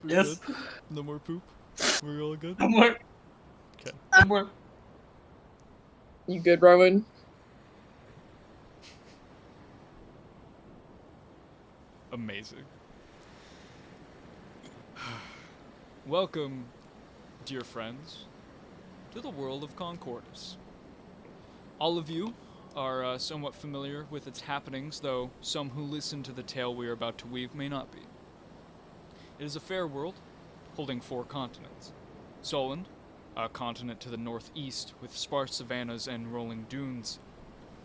We're Yes. good? No more poop? We're all good? No more. Okay. No more. You good, Rowan? Amazing. Welcome, dear friends, to the world of Concordis. All of you are somewhat familiar with its happenings, though some who listen to the tale we are about to weave may not be. It is a fair world, holding 4 continents. Holland, a continent to the northeast with sparse savannas and rolling dunes.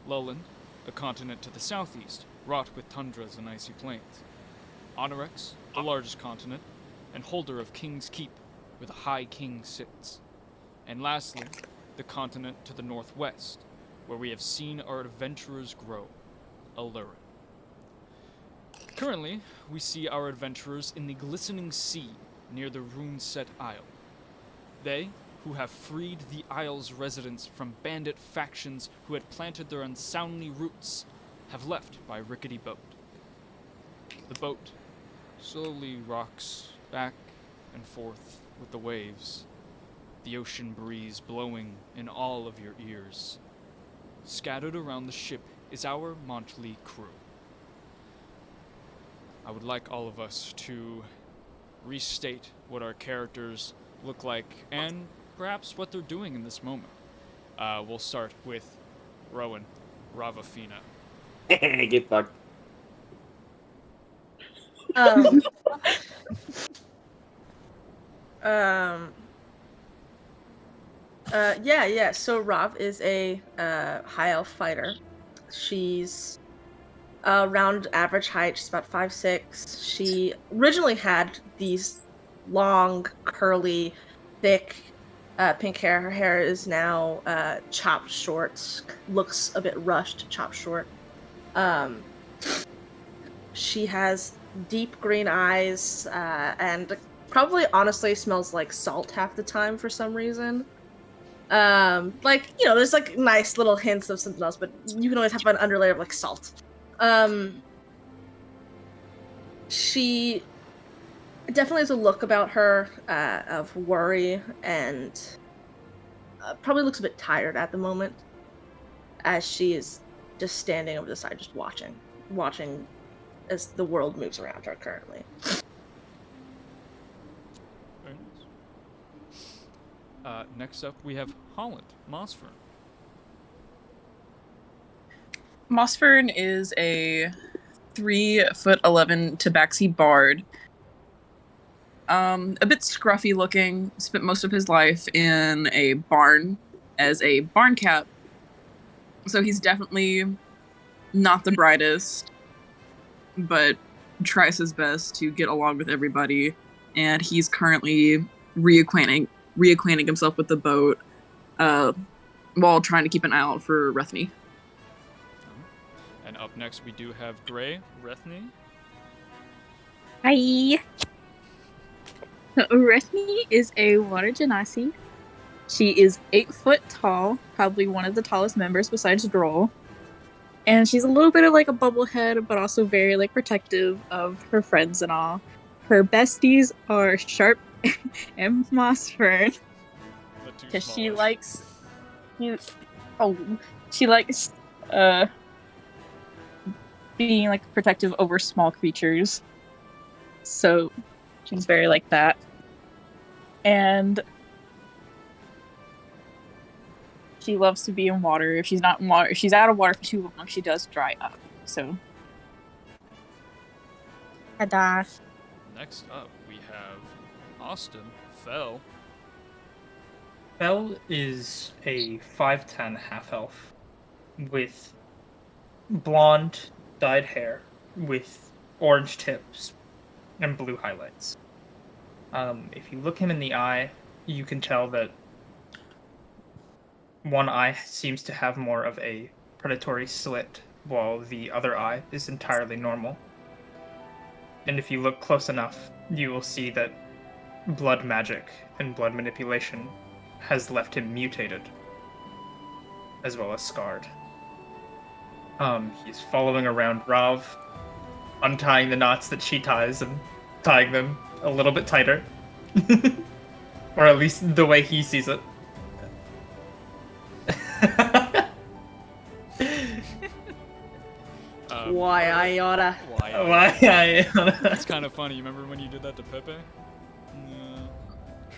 Holland, a continent to the southeast, wrought with tundras and icy plains. Honorex, the largest continent, and holder of King's Keep, where the High King sits. And lastly, the continent to the northwest, where we have seen our adventurers grow, Allurin. Currently, we see our adventurers in the glistening sea near the rune-set isle. They, who have freed the isle's residents from bandit factions who had planted their unsoundly roots, have left by rickety boat. The boat slowly rocks back and forth with the waves, the ocean breeze blowing in all of your ears. Scattered around the ship is our motley crew. I would like all of us to restate what our characters look like and perhaps what they're doing in this moment. We'll start with Rowan, Ravafina. Get fucked. Um, yeah. So Rav is a high elf fighter. She's around average height. She's about 5'6". She originally had these long, curly, thick, pink hair. Her hair is now chopped short. Looks a bit rushed, chopped short. She has deep green eyes and probably honestly smells like salt half the time for some reason. There's like nice little hints of something else, but you can always have an underlayer of like salt. She definitely has a look about her of worry and probably looks a bit tired at the moment as she is just standing over the side just watching as the world moves around her currently. Very nice. Next up, we have Holland, Mossfern. Mossfern is a 3'11" tabaxi bard. A bit scruffy looking, spent most of his life in a barn as a barn cat. So he's definitely not the brightest, but tries his best to get along with everybody. And he's currently reacquainting himself with the boat while trying to keep an eye out for Rethne. And up next, we do have Gray, Rethne. Hi. Rethne is a water genasi. She is 8 foot tall, probably one of the tallest members besides Droll. And she's a little bit of like a bubblehead, but also very like protective of her friends and all. Her besties are Sharp and Mossfern. Because she likes being like protective over small creatures. So she's very like that. And she loves to be in water. If she's not in water, if she's out of water for too long, she does dry up. So ta-da. Next up, we have Austin, Fell. Belle is a 5'10" half-elf with blonde, dyed hair with orange tips and blue highlights. If you look him in the eye, you can tell that one eye seems to have more of a predatory slit, while the other eye is entirely normal. And if you look close enough, you will see that blood magic and blood manipulation has left him mutated, as well as scarred. He's following around Rav, untying the knots that she ties and tying them a little bit tighter. Or at least the way he sees it. Why I oughta. Why It's kind of funny. You remember when you did that to Pepe? Yeah.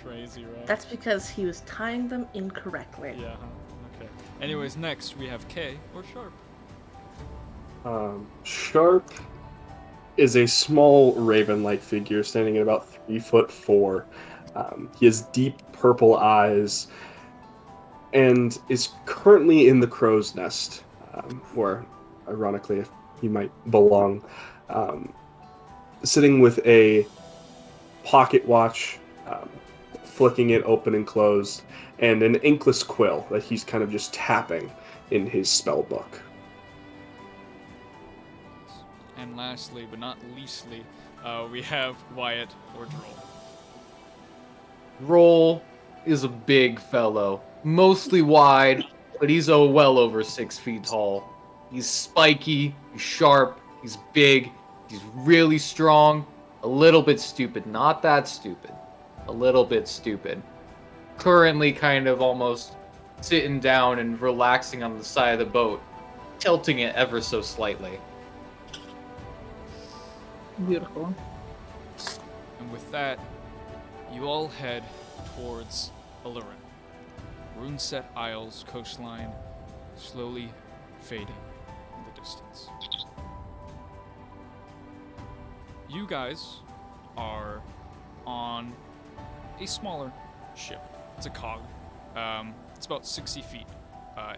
Crazy, right? That's because he was tying them incorrectly. Yeah, huh? Okay. Anyways, next we have K or Sharp. Sharp is a small raven-like figure standing at about 3'4". He has deep purple eyes and is currently in the crow's nest, where, ironically, he might belong, sitting with a pocket watch, flicking it open and closed, and an inkless quill that he's kind of just tapping in his spell book. And lastly, but not leastly, we have Wyatt or Droll. Roll is a big fellow, mostly wide, but he's well over 6 feet tall. He's spiky, he's sharp, he's big, he's really strong, a little bit stupid, not that stupid, a little bit stupid. Currently kind of almost sitting down and relaxing on the side of the boat, tilting it ever so slightly. Beautiful. And with that, you all head towards Illyrin. Runeset Isles coastline slowly fading in the distance. You guys are on a smaller ship. It's a cog. It's about 60 feet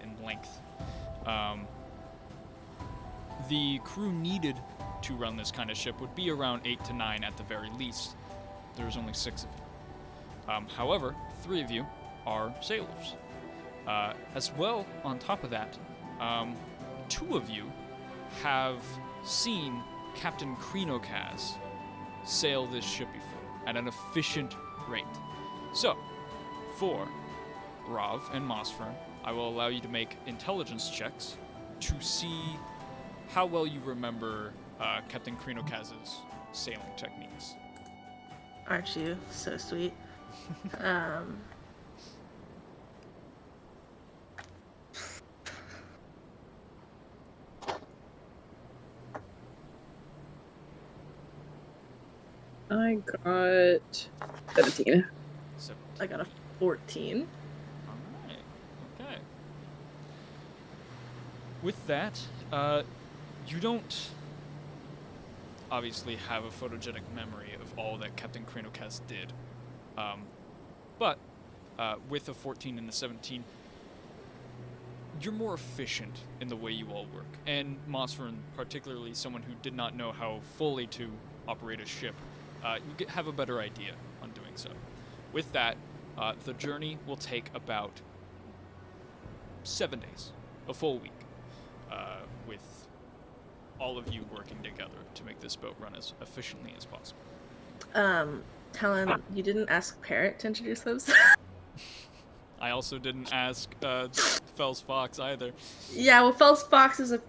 in length. The crew needed to run this kind of ship would be around 8 to 9 at the very least. There's only 6 of you. However, 3 of you are sailors. As well, on top of that, 2 of you have seen Captain Krenokaz sail this ship before at an efficient rate. So, for Rav and Mosfern, I will allow you to make intelligence checks to see how well you remember Captain Krenokaz's sailing techniques. Aren't you so sweet? I got 17. I got a 14. Alright, okay. With that, you don't obviously have a photogenic memory of all that Captain Krenokaz did. But with a 14 and a 17, you're more efficient in the way you all work. And Mosfern, particularly someone who did not know how fully to operate a ship, you have a better idea on doing so. With that, the journey will take about 7 days, a full week, with all of you working together to make this boat run as efficiently as possible. Talon, you didn't ask Parrot to introduce those? I also didn't ask Fel's Fox either. Yeah, well, Fel's Fox is a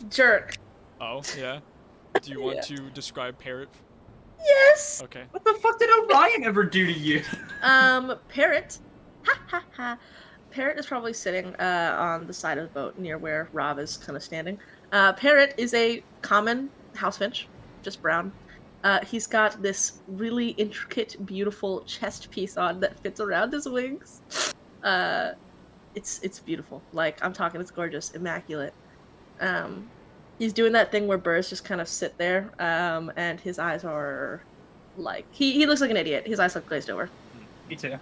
jerk. Oh, yeah? Do you want to describe Parrot? Yes! Okay. What the fuck did Orion ever do to you? Parrot. Ha ha ha. Parrot is probably sitting on the side of the boat near where Rob is kind of standing. Parrot is a common housefinch, just brown. He's got this really intricate, beautiful chest piece on that fits around his wings. It's beautiful. Like, I'm talking, it's gorgeous, immaculate. He's doing that thing where birds just kind of sit there, and his eyes are like he looks like an idiot. His eyes look glazed over. Me too.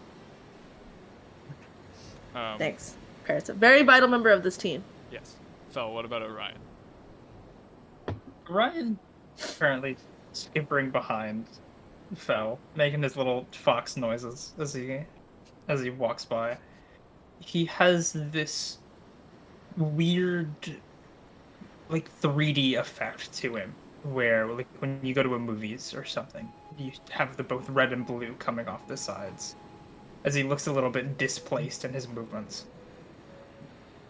Thanks. Parrot's a very vital member of this team. Yes. Fel, what about Orion? Orion currently skimpering behind Fel, making his little fox noises as he walks by. He has this weird, like, 3D effect to him, where, like, when you go to a movies or something, you have the both red and blue coming off the sides, as he looks a little bit displaced in his movements.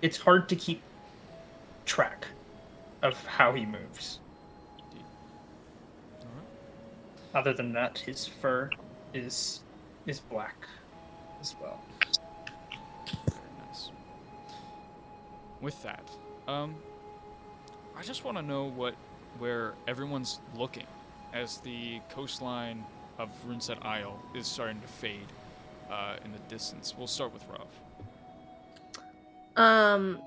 It's hard to keep track of how he moves. Indeed. Alright. Other than that, his fur is black as well. Very nice. With that, I just want to know where everyone's looking as the coastline of Runset Isle is starting to fade in the distance. We'll start with Rav.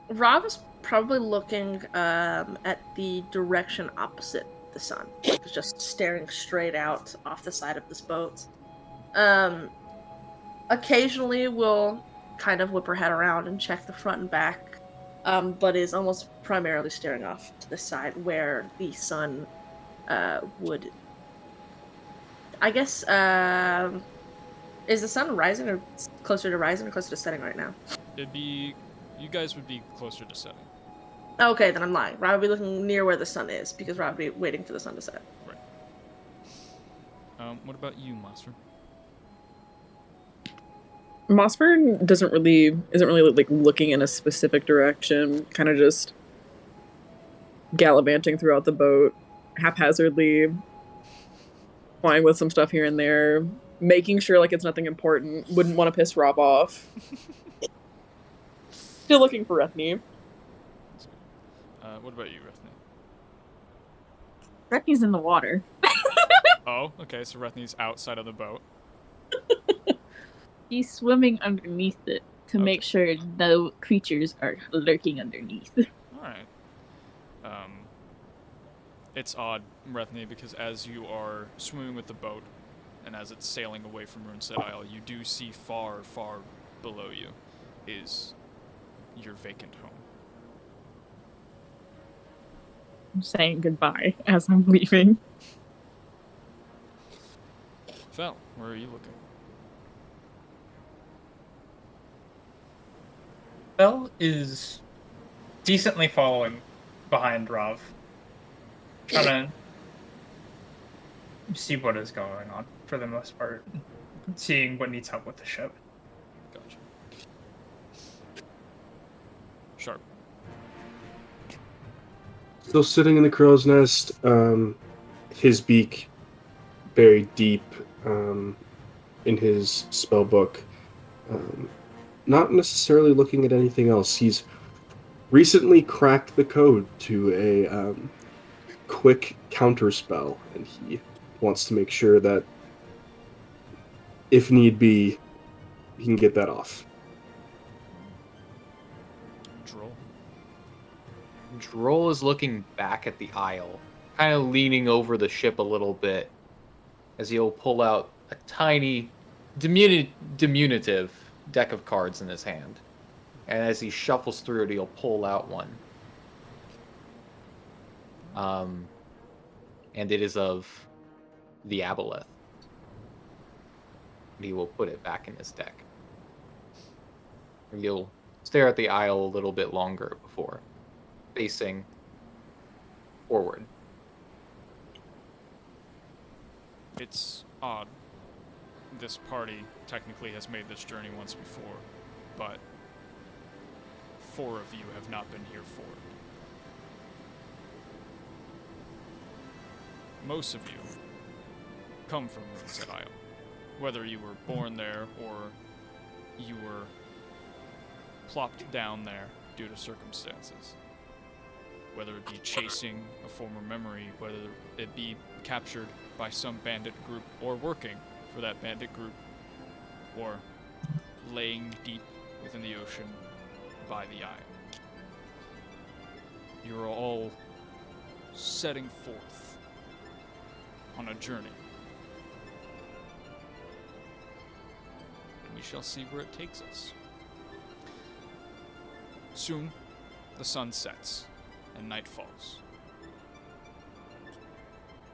Rob is probably looking at the direction opposite the sun, like just staring straight out off the side of this boat. Occasionally, we'll kind of whip her head around and check the front and back, but is almost primarily staring off to the side where the sun would. I guess. Is the sun rising or closer to rising or closer to setting right now? You guys would be closer to setting. Okay, then I'm lying. Rob would be looking near where the sun is because Rob would be waiting for the sun to set. Right. What about you, Monster? Mossford isn't really like looking in a specific direction, kind of just gallivanting throughout the boat, haphazardly, flying with some stuff here and there, making sure like it's nothing important. Wouldn't want to piss Rob off. Still looking for Rethne. What about you, Rethne? Rethne's in the water. Oh, okay, so Rethne's outside of the boat. He's swimming underneath it to make sure no creatures are lurking underneath. Alright. It's odd, Rethne, because as you are swimming with the boat, and as it's sailing away from Runset Isle, you do see far, far below you is your vacant home. I'm saying goodbye as I'm leaving. Fel, where are you looking? Bell is decently following behind Rav, trying to see what is going on for the most part, seeing what needs help with the ship. Gotcha. Sharp. Still sitting in the crow's nest, his beak buried deep in his spell book. Not necessarily looking at anything else. He's recently cracked the code to a quick counterspell, and he wants to make sure that, if need be, he can get that off. Droll is looking back at the Isle, kind of leaning over the ship a little bit, as he'll pull out a tiny, diminutive deck of cards in his hand. And as he shuffles through it, he'll pull out one. And it is of the Aboleth. And he will put it back in his deck. And you'll stare at the Isle a little bit longer before facing forward. It's odd. This party technically has made this journey once before, but 4 of you have not been here for it. Most of you come from Runset Isle, whether you were born there or you were plopped down there due to circumstances. Whether it be chasing a former memory, whether it be captured by some bandit group or working for that bandit group, or laying deep within the ocean by the Isle. You're all setting forth on a journey. And we shall see where it takes us. Soon, the sun sets and night falls.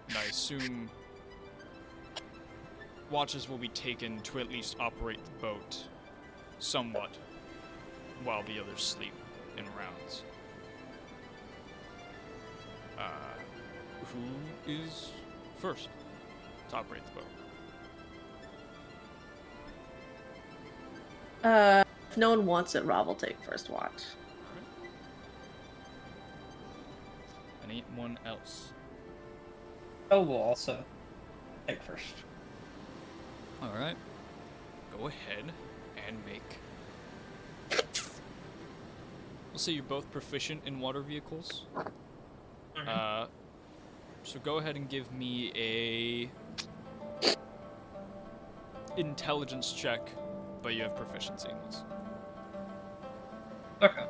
And I assume watches will be taken to at least operate the boat somewhat while the others sleep in rounds. Who is first to operate the boat? If no one wants it, Rob will take first watch. Anyone else? Bell will also think first. All right. Go ahead and make. We'll say you're both proficient in water vehicles. So go ahead and give me a intelligence check, but you have proficiency in this. Okay.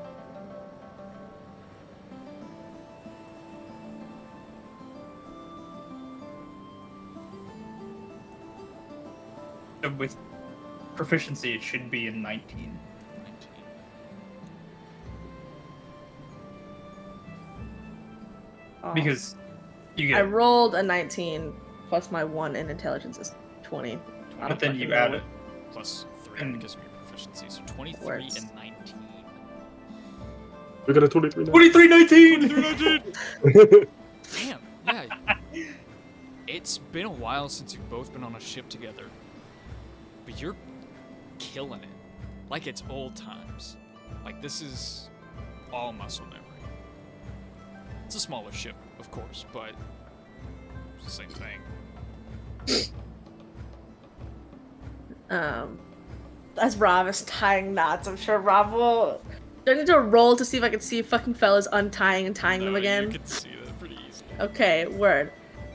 So with proficiency, it should be a 19. 19. Oh. Because you I get, rolled a 19 plus my 1 in intelligence is 20. I but don't then fucking you know add what- it. Plus 3 And- because of your proficiency, so 23 Words. and 19. We got a 23 now. 2319! Damn, yeah. It's been a while since you've both been on a ship together, but you're killing it. Like it's old times. Like this is all muscle memory. It's a smaller ship, of course, but it's the same thing. As Rob is tying knots, I'm sure Rob will. Do I need to roll to see if I can see fucking fellas untying and tying them No, again? You can see that pretty easy. Okay, word.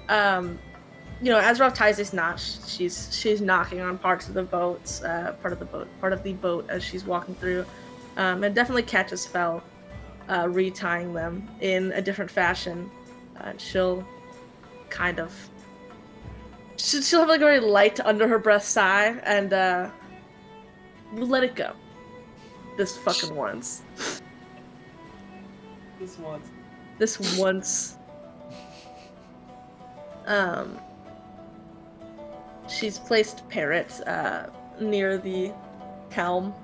As Rob ties this knot, she's knocking on parts of the boats, part of the boat as she's walking through, and definitely catches Fel, retying them in a different fashion. She'll kind of, she'll have like a very light under her breath sigh, and we'll let it go. This fucking once. This once. She's placed Parrot near the helm,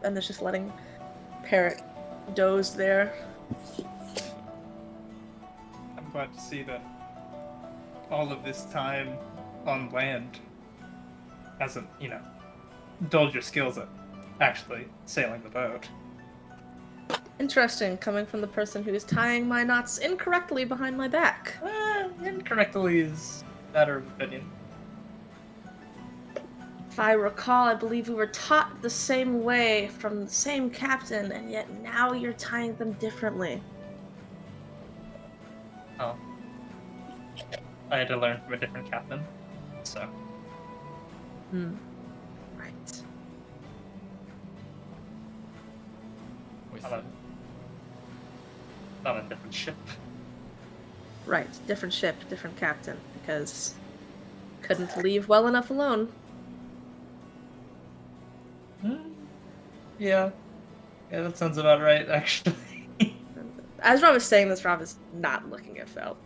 and is just letting Parrot doze there. I'm glad to see that all of this time on land hasn't, dulled your skills at actually sailing the boat. Interesting, coming from the person who is tying my knots incorrectly behind my back. Incorrectly is a matter of opinion. If I recall, I believe we were taught the same way from the same captain, and yet now you're tying them differently. Oh. I had to learn from a different captain, so. Right. With Not a different ship. Right. Different ship, different captain, because couldn't leave well enough alone. Yeah. Yeah, that sounds about right, actually. As Rob is saying this, Rob is not looking at Fel.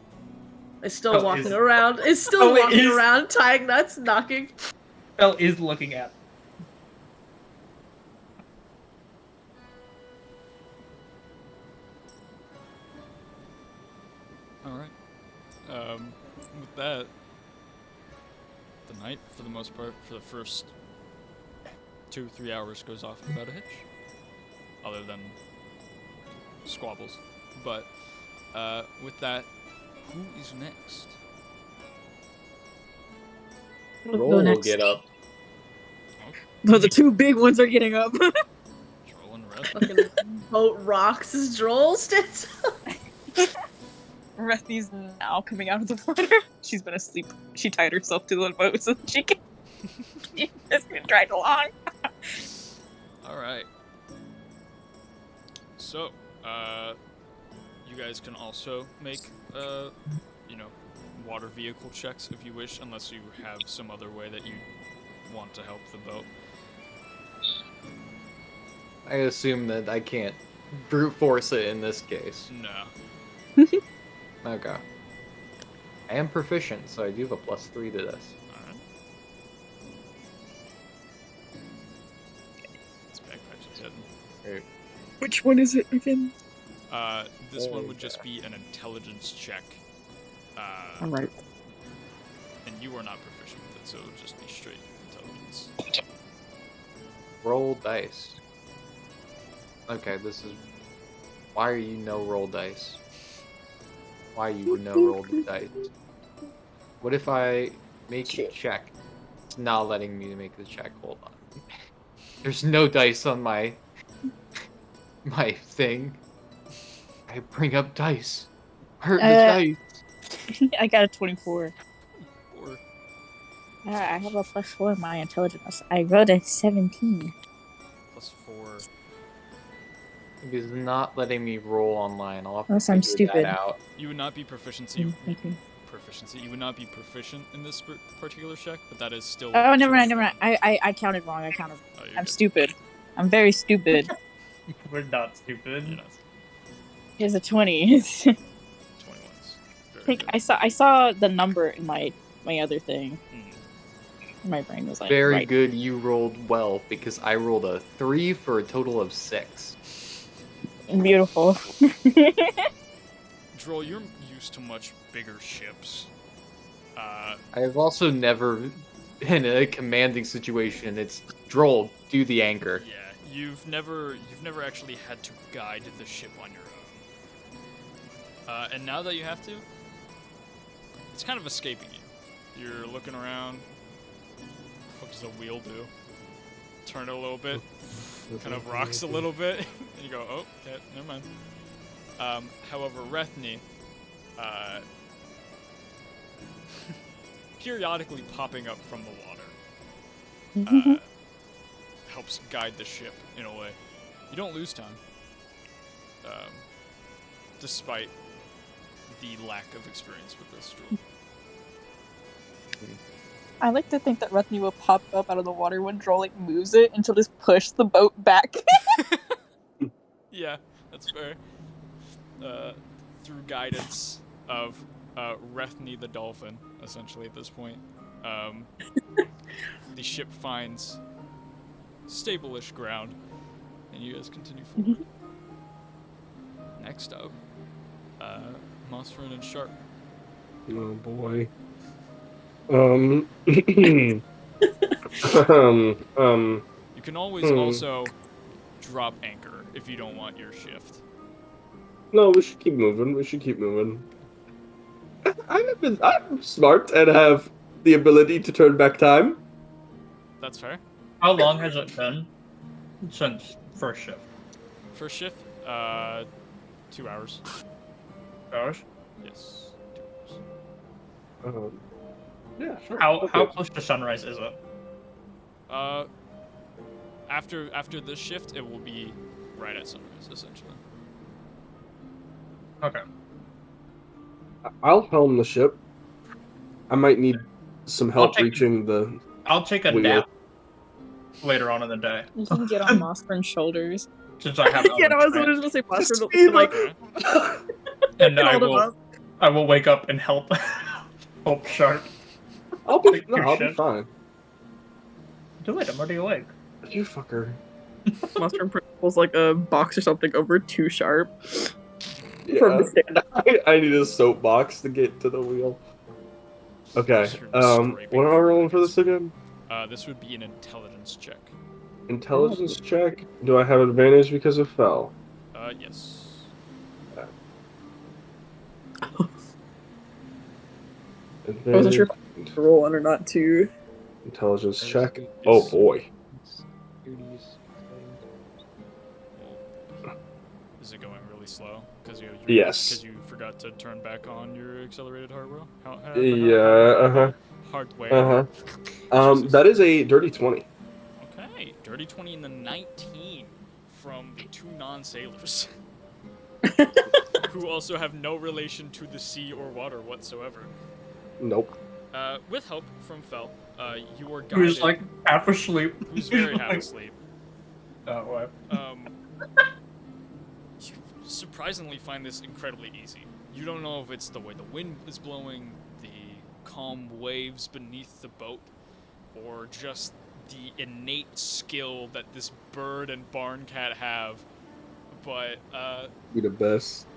Is still walking is- around. Is still Oh, it walking is. around, tying nuts, knocking. Bell is looking at. Alright. With that, the night, for the most part, for the first 2-3 hours goes off without a hitch. Other than squabbles. But, with that, who is next? I'll Roll go will next. get up. Though the two big ones are getting up. Droll and Red. Fucking boat rocks as Droll stands up. Rethy's now coming out of the water. She's been asleep. She tied herself to the boat so that she can. She just been dragged along. Alright. So, you guys can also make, water vehicle checks if you wish, unless you have some other way that you want to help the boat. I assume that I can't brute force it in this case. No. Okay. I am proficient, so I do have a +3 to this. Alright. This backpack's just hidden. Which one is it again? This one would just be an intelligence check. Alright. And you are not proficient with it, so it would just be straight intelligence. Roll dice. Okay, this is... Why are you no roll dice? Why you no roll dice? What if I Make a Shit. check. It's not letting me make the check. Hold on. There's no dice on my thing. I bring up dice. Hurt the dice. I got a 24. Or I have a +4 in my intelligence. I rolled a 17. +4. It is not letting me roll online. I'll have to Unless I'm figure stupid. that out. You would not be proficiency. Thank you. You would not be proficient in this particular check, but that is still. Oh, never mind. I counted wrong. Oh, you're I'm good. stupid. I'm very stupid. We're not stupid. You're not. Here's a 20. 21s. Very good. I saw the number in my other thing. My brain was like, Very right. good. You rolled well because I rolled a 3 for a total of 6. Beautiful. Droll, you're used to much bigger ships. I've also never been in a commanding situation. It's Droll, do the anchor. Yeah, you've never actually had to guide the ship on your own. And now that you have to, it's kind of escaping you. You're looking around. What does a wheel do? Turn it a little bit. Kind of rocks a little bit. And you go, oh, okay, never mind. However, Rethny, periodically popping up from the water, helps guide the ship in a way. You don't lose time, despite the lack of experience with this drill. I like to think that Rethny will pop up out of the water when Droll like moves it and she'll just push the boat back. Yeah, that's fair. Through guidance of Rethny the dolphin, essentially at this point, the ship finds stable-ish ground, and you guys continue forward. Next up, Mossfern and Sharp. Oh boy. You can always also drop anchor if you don't want your shift. No, we should keep moving. I'm smart and have the ability to turn back time. That's fair. How long has it been since first shift? First shift, 2 hours. Hours? Yes, 2 hours. Yeah, sure. How Okay. close to sunrise is it? After this shift, it will be right at sunrise, essentially. Okay. I'll helm the ship. I might need some help take- reaching the. I'll take a Wheel. nap later on in the day You can get on Mossfern's shoulders. since I have. Yeah, no, I was other literally gonna say Mossfern Just to like Okay. and I hold him will. up. I will wake up and help. Help Sharp. I'll be Take your shit. fine. Do it. I'm already awake. You fucker. Mossfern pulls like a box or something over too sharp for him Yeah. to stand up. I need a soapbox to get to the wheel. Okay. Scraping What am I rolling for this again? This would be an intelligence check. Intelligence check. Do I have advantage because of fell? Yes. I wasn't sure if I had to roll one or not too. Intelligence check. Yes. Oh boy. Is it going really slow? Because Yes. Because you forgot to turn back on your accelerated hardware. Yeah. Hardware. Jesus. That is a dirty 20. Okay, dirty 20 in the 19 from the two non-sailors, who also have no relation to the sea or water whatsoever. Nope. With help from Fel, you are guided. Who's like half asleep. Who's very half asleep. Oh, what? You surprisingly find this incredibly easy. You don't know if it's the way the wind is blowing, the calm waves beneath the boat, or just the innate skill that this bird and barn cat have. But, Be the best.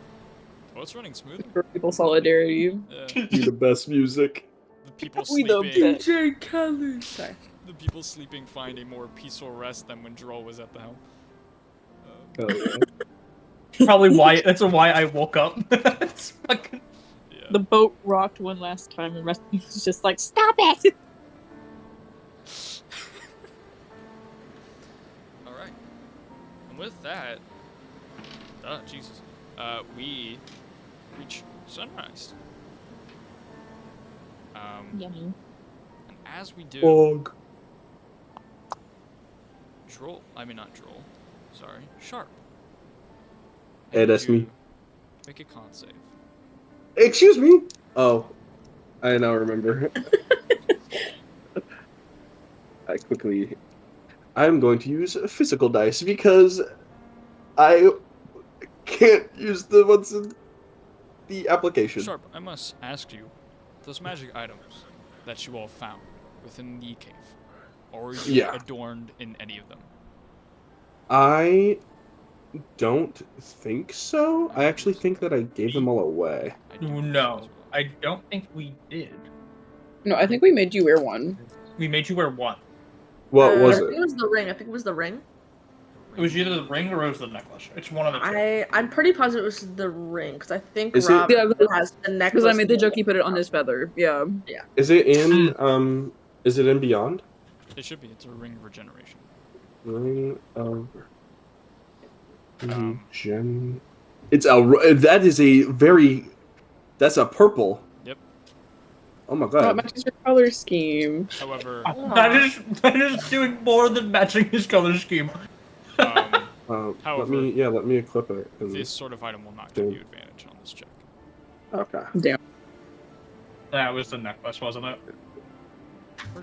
it's running smooth. For people solidarity. Be the best music. The people We the sleeping, DJ Kelly. Sorry. the people sleeping find a more peaceful rest than when Droll was at the helm. Hell yeah. Probably why. That's why I woke up. It's fucking. Yeah. The boat rocked one last time, and Rusty was just like, "Stop it!" All right. And with that, Jesus, we reach sunrise. Yummy. And as we do, Bog. not Droll. Sorry, Sharp. Hey, need that's me. you Make a con save. Excuse me. Oh, I now remember. I'm going to use physical dice because I can't use the ones in the application. Sharp, I must ask you, those magic items that you all found within the cave, or you Yeah. adorned in any of them? I don't think so. I actually think that I gave them all away. I do believe No, as well. I don't think we did. No, I think we made you wear one. We made you wear one. What was I think it? it was the ring. I think it was the ring. It was either the ring or it was the necklace. It's one of the two. I'm pretty positive it was the ring because I think Is it- Rob Yeah, has the necklace. Because I made the joke he put it on his feather. Yeah. Is it in Is it in Beyond? It should be. It's a ring of regeneration. Ring of Um, Gem. It's that is a very. That's a purple. Yep. Oh my Oh, it god. matches your color scheme. However, That is doing more than matching his color scheme. however, let me equip it. this sort of item will not give you advantage on this check. Okay. Damn. That was the necklace, wasn't it?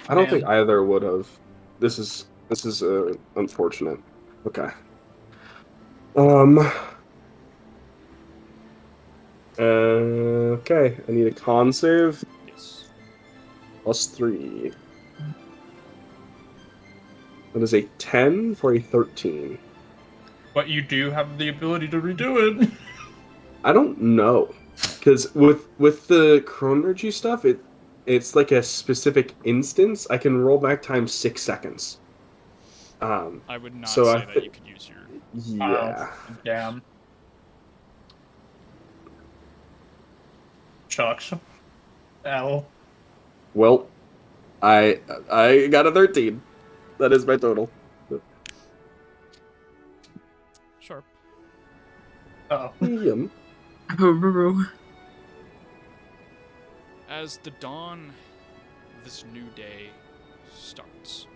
I don't think either would have. This is unfortunate. Okay. Okay. I need a con save Yes. +3. That is a 10 for a 13. But you do have the ability to redo it. I don't know, because with the chronergy stuff, it's like a specific instance. I can roll back time 6 seconds. I would not So say I that thi- you could use your. Yeah. Damn. Chucks. L. Well, I got a 13. That is my total. Sharp. Oh. Yum. As the dawn of this new day starts,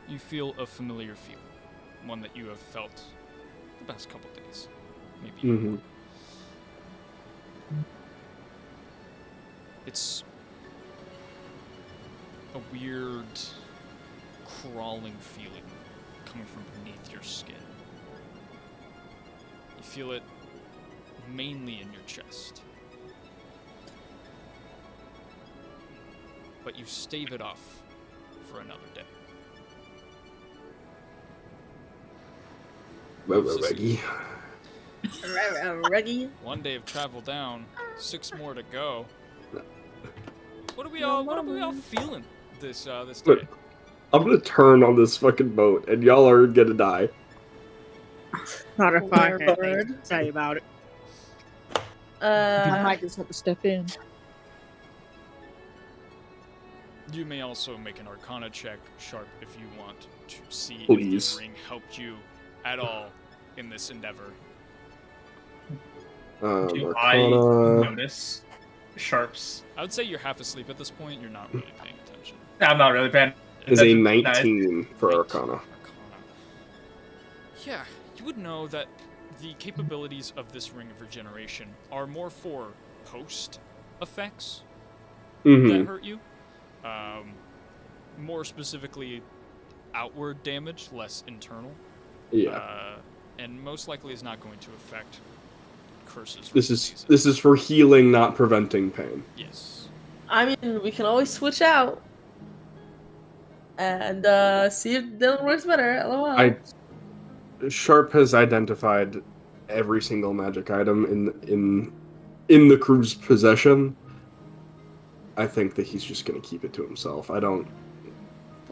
you feel a familiar feeling, one that you have felt the past couple days, maybe even Mhm. more. It's a weird, crawling feeling coming from beneath your skin. You feel it mainly in your chest. But you stave it off for another day. Reggie. Reggie. One day of travel down, 6 more to go. What are we all feeling this Look, day? I'm gonna turn on this fucking boat, and y'all are gonna die. Not a fire. Lord. Sorry about it. I Uh, might just have to step in. You may also make an Arcana check, Sharp, if you want to see Please. if the ring helped you at all in this endeavor. Do I Arcana. notice Sharp's? I would say you're half asleep at this point. You're not really paying attention. I'm not really paying Is a attention. 19 for Arcana. Yeah, you would know that the capabilities of this ring of regeneration are more for post effects that Mm-hmm. hurt you. More specifically, outward damage, less internal. Yeah. And most likely is not going to affect curses. or This diseases. is for healing, not preventing pain. Yes. I mean, we can always switch out and see if Dylan works better. LOL. Sharp has identified every single magic item in the crew's possession. I think that he's just going to keep it to himself. I don't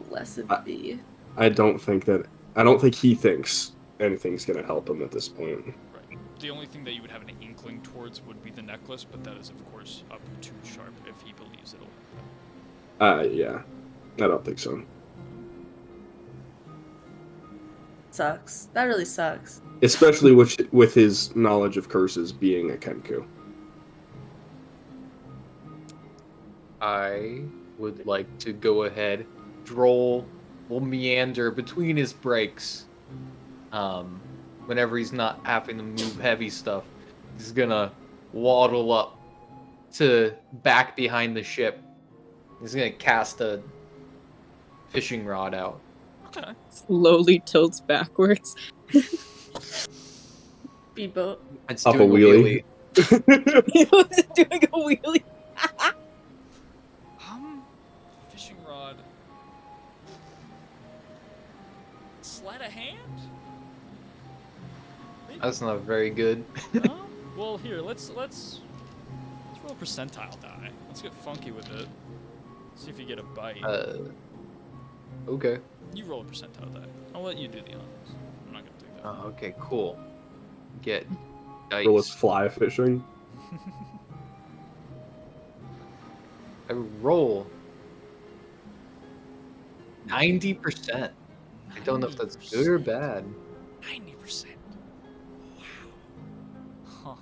Blessed be. think he thinks anything's going to help him at this point. The only thing that you would have an inkling towards would be the necklace, but that is, of course, up to Sharp if he believes it'll. Yeah. I don't think so. Sucks. That really sucks. Especially with his knowledge of curses being a Kenku. I would like to go ahead. Droll will meander between his breaks. Whenever he's not having to move heavy stuff, he's gonna waddle up to back behind the ship. He's gonna cast a fishing rod out. Okay. Slowly tilts backwards. Speedboat. It's Up a doing wheelie. He was doing a wheelie. Fishing rod. Sleight of hand? That's not very good. Well, here, let's roll a percentile die. Let's get funky with it. See if you get a bite. Okay. You roll a percentile die. I'll let you do the honors. I'm not gonna do that. Oh, okay, cool. Get dice. Roll is fly fishing. I roll 90%. I don't know if that's good or bad. 90%. Wow. Huh.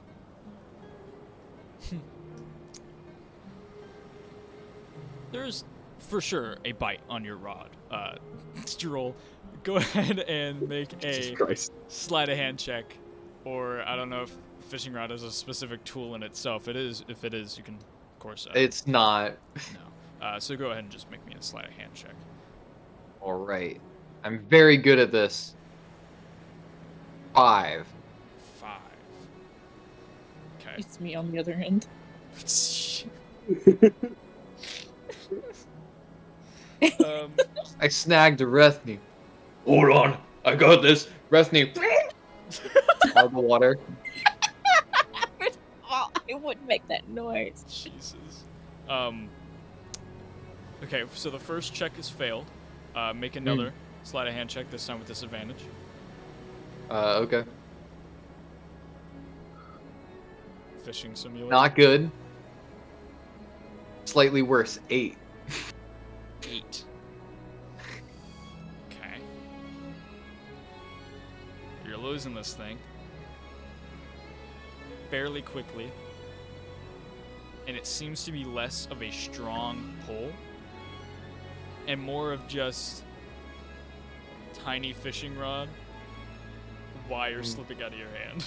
There's for sure a bite on your rod. Stroll, go ahead and make Jesus a Christ. sleight of hand check, or I don't know if fishing rod is a specific tool in itself. It is. If it is, you can, of course. It's not. No. So go ahead and just make me a sleight of hand check. All right. I'm very good at this. 5. 5. Okay. It's me on the other end. I snagged a Rethny. Hold on. I got this. Rethny. Out of the water. Oh, I wouldn't make that noise. Jesus. Okay, so the first check is failed. Make another sleight of hand check, this time with disadvantage. Okay. Fishing simulator. Not good. Slightly worse. 8. 8. Okay. You're losing this thing. Fairly quickly. And it seems to be less of a strong pull. And more of just tiny fishing rod. Wire slipping out of your hand.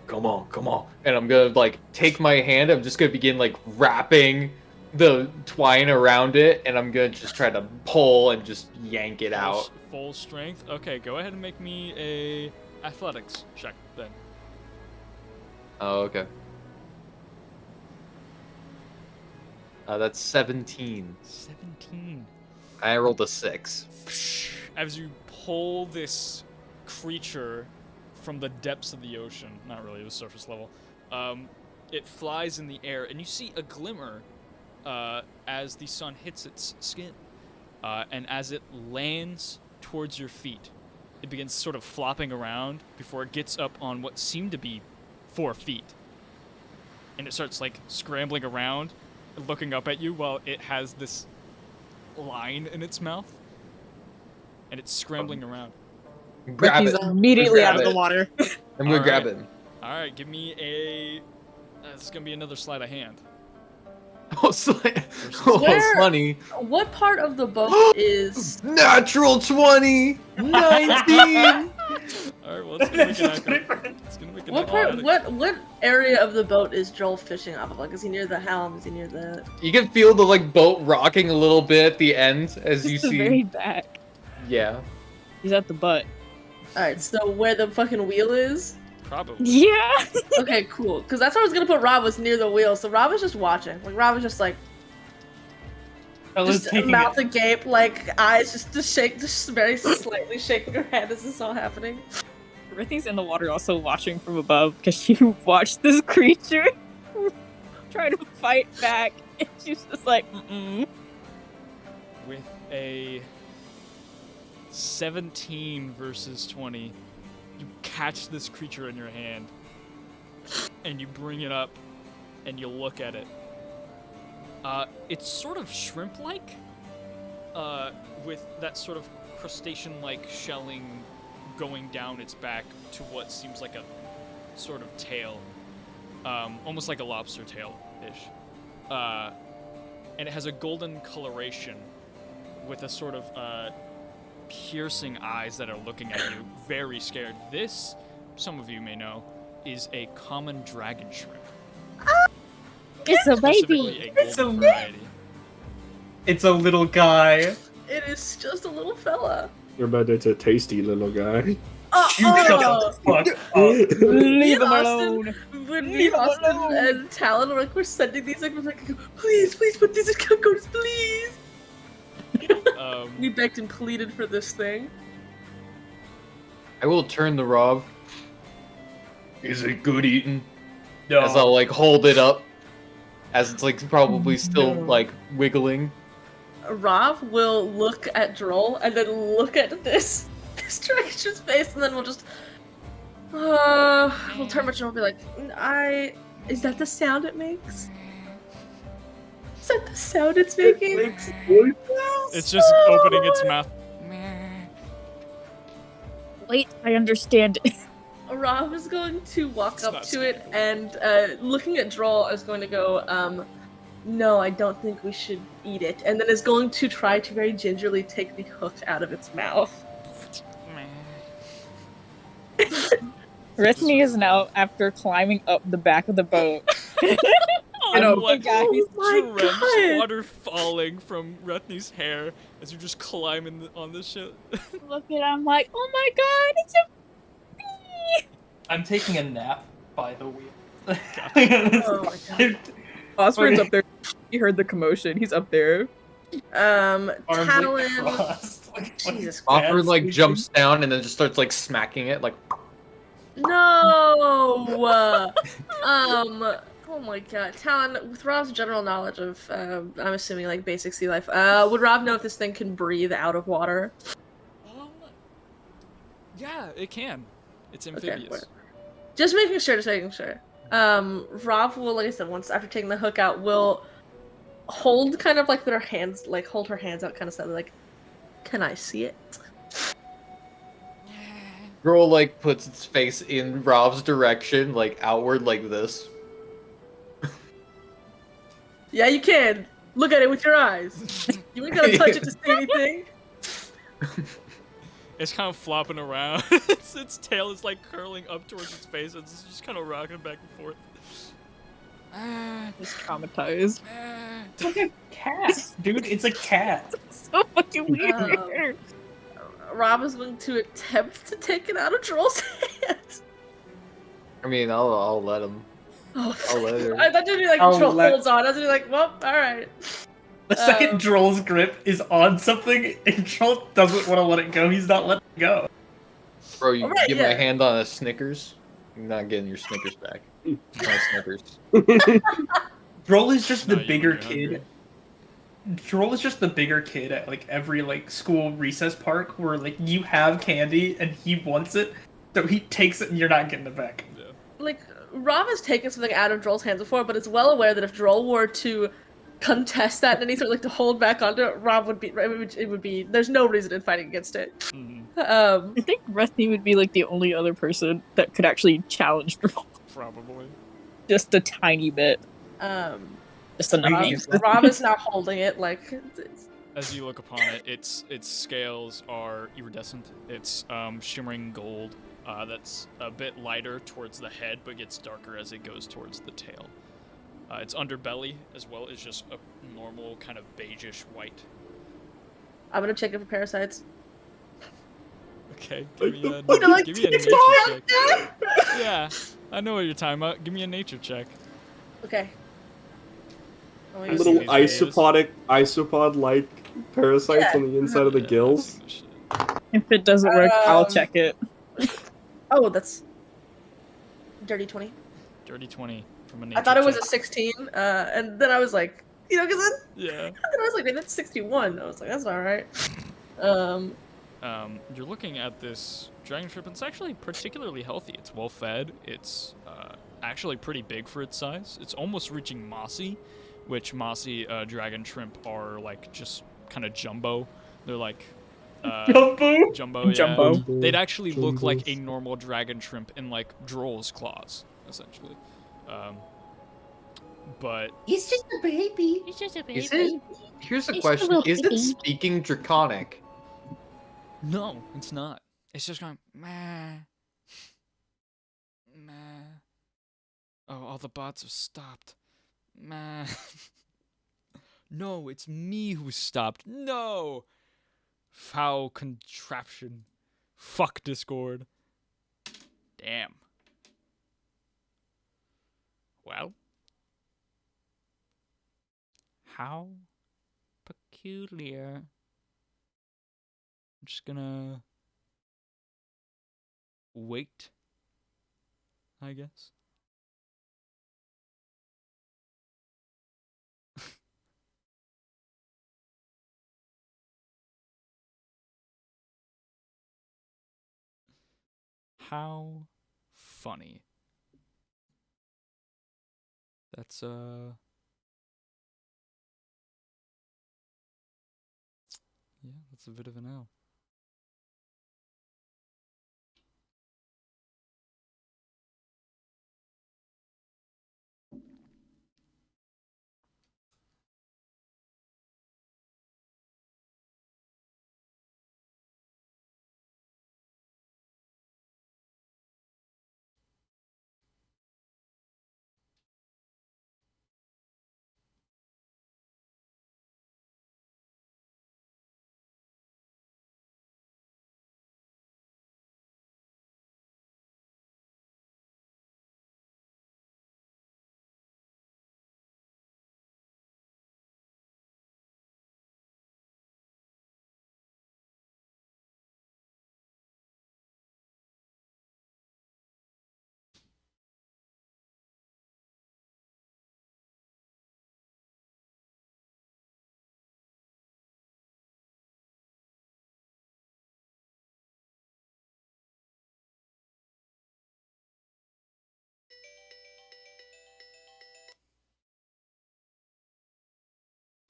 Come on. And I'm gonna like take my hand. I'm just gonna begin like wrapping the twine around it, and I'm gonna just try to pull and just yank it out. Full strength. Okay, go ahead and make me a athletics check then. Oh, okay. That's 17. 17. I rolled a 6. As you pull this creature from the depths of the ocean, not really the surface level, it flies in the air, and you see a glimmer as the sun hits its skin. And as it lands towards your feet, it begins sort of flopping around before it gets up on what seem to be 4 feet. And it starts like scrambling around, looking up at you while it has this line in its mouth. And it's scrambling around. Grab He's it. immediately Grab out of the it. water. I'm gonna grab Alright. it. Alright, give me a... it's gonna be another sleight of hand. Oh, Where- funny. What part of the boat is? Natural 20! 19! Alright, well, it's gonna make an That's acro- It's gonna make an What part? acrobatic. What area of the boat is Joel fishing off of? Like, is he near the helm? Is he near the? You can feel the like boat rocking a little bit at the end as you Just the see. very back. Yeah. He's at the butt. All right, so where the fucking wheel is? Probably. Yeah. Okay, cool. Because that's where I was gonna put Rob, was near the wheel. So Rob is just watching. Like Rob is just like, Fella's just taking mouth it. agape, like eyes just very slightly shaking her head as this is all happening. Rithy's in the water also watching from above because she watched this creature try to fight back and she's just like, mm-mm. With a 17 versus 20. You catch this creature in your hand, and you bring it up, and you look at it. It's sort of shrimp-like, with that sort of crustacean-like shelling going down its back to what seems like a sort of tail, almost like a lobster tail-ish. And it has a golden coloration with a sort of piercing eyes that are looking at you, very scared. This, some of you may know, is a common dragon shrimp. It's a Specifically baby. a golden variety. It's a little guy. It is just a little fella. But it's a tasty little guy. You shut the fuck up. Leave him Austin, alone. When me, Austin, and Talon were sending these, like, we're like, please put these in Concordis, please. We begged and pleaded for this thing. I will turn to Rob. Is it good eating? No. As I'll like hold it up, as it's like probably still like wiggling. Rav will look at Droll and then look at this creature's face, and then we'll just we'll turn much and we'll be like, is that the sound it makes? Is that the sound it's making? It's just opening its mouth. Wait, I understand. Rav is going to walk It's up not to it and looking at Droll is going to go, no, I don't think we should eat it, and then is going to try to very gingerly take the hook out of its mouth. Rithne is now after climbing up the back of the boat. I'm like, oh my drenched, God. water falling from Rethne's hair as you just climb on this shit. Look at I'm like, oh my god, it's a bee! I'm taking a nap by the wheel. Oh my God. Osprey's up there. He heard the commotion. He's up there. Arms like Talon. crossed. Jesus Christ. Offred like jumps down and then just starts like smacking it like. No! Oh my God. Talon, with Rob's general knowledge of, I'm assuming like basic sea life, would Rob know if this thing can breathe out of water? Yeah, it can. It's Okay, amphibious. whatever. Just making sure. Rob will, like I said, once after taking the hook out, will hold kind of like their hands, like hold her hands out kind of stuff, like, can I see it? Girl like puts its face in Rob's direction, like outward like this. Yeah, you can. Look at it with your eyes. You ain't gonna touch it to see anything. It's kind of flopping around. its tail is like curling up towards its face. It's just kind of rocking back and forth. He's traumatized. It's like a cat, dude. It's a cat. So fucking weird. Rob is going to attempt to take it out of Droll's hands. I mean, I'll let him. Oh, I'll let her. I thought you'd be like, I'll Droll let- holds on. I was gonna be like, well, alright. The second Droll's grip is on something, if Droll doesn't want to let it go, he's not letting it go. Bro, you Alright, give yeah. my hand on a Snickers, you're not getting your Snickers back. My Snickers. Droll is just the No, you bigger when you're kid. Droll is just the bigger kid at like every like school recess park where like you have candy and he wants it, so he takes it and you're not getting it back. Yeah. Like, Rob has taken something out of Droll's hands before, but it's well aware that if Droll were to contest that and any sort of like to hold back onto it, Rob would be, it would be, there's no reason in fighting against it. Mhm. I think Rethne would be like the only other person that could actually challenge Droll. Probably. Just a tiny bit. Just enough. Rob is now holding it like, As you look upon it, its scales are iridescent. It's shimmering gold. That's a bit lighter towards the head, but gets darker as it goes towards the tail. Its underbelly, as well, is just a normal kind of beigeish white. I'm gonna check it for parasites. Okay, give me a, You know, like, give me a it's nature hard. check. Yeah, I know what you're talking about. Give me a nature check. Okay. Oh my Little God. These videos. isopod-like parasites Yeah. on the inside of the Yeah, gills. shit. If it doesn't work, I'll check it. Oh, that's dirty 20. Dirty 20 from a nature I thought it was check. a 16, and then I was like, you know, because then Yeah. I was like, man, that's 61. I was like, that's all right. you're looking at this dragon shrimp, and it's actually particularly healthy. It's well fed. It's actually pretty big for its size. It's almost reaching mossy, which mossy dragon shrimp are like just kind of jumbo. They're like jumbo, yeah. Jumbo. They'd actually look like a Jumbos. normal dragon shrimp in like Droll's claws, essentially. But He's just a baby. It's just a Is it? Here's a It's a question. little Is it baby. speaking Draconic? no, it's not. It's just going meh, meh. Oh, all the bots have stopped. Meh. No, it's me who stopped. No. Foul contraption. Fuck Discord. Damn. Well. How peculiar. I'm just gonna wait, I guess. How funny. That's yeah, that's a bit of an L.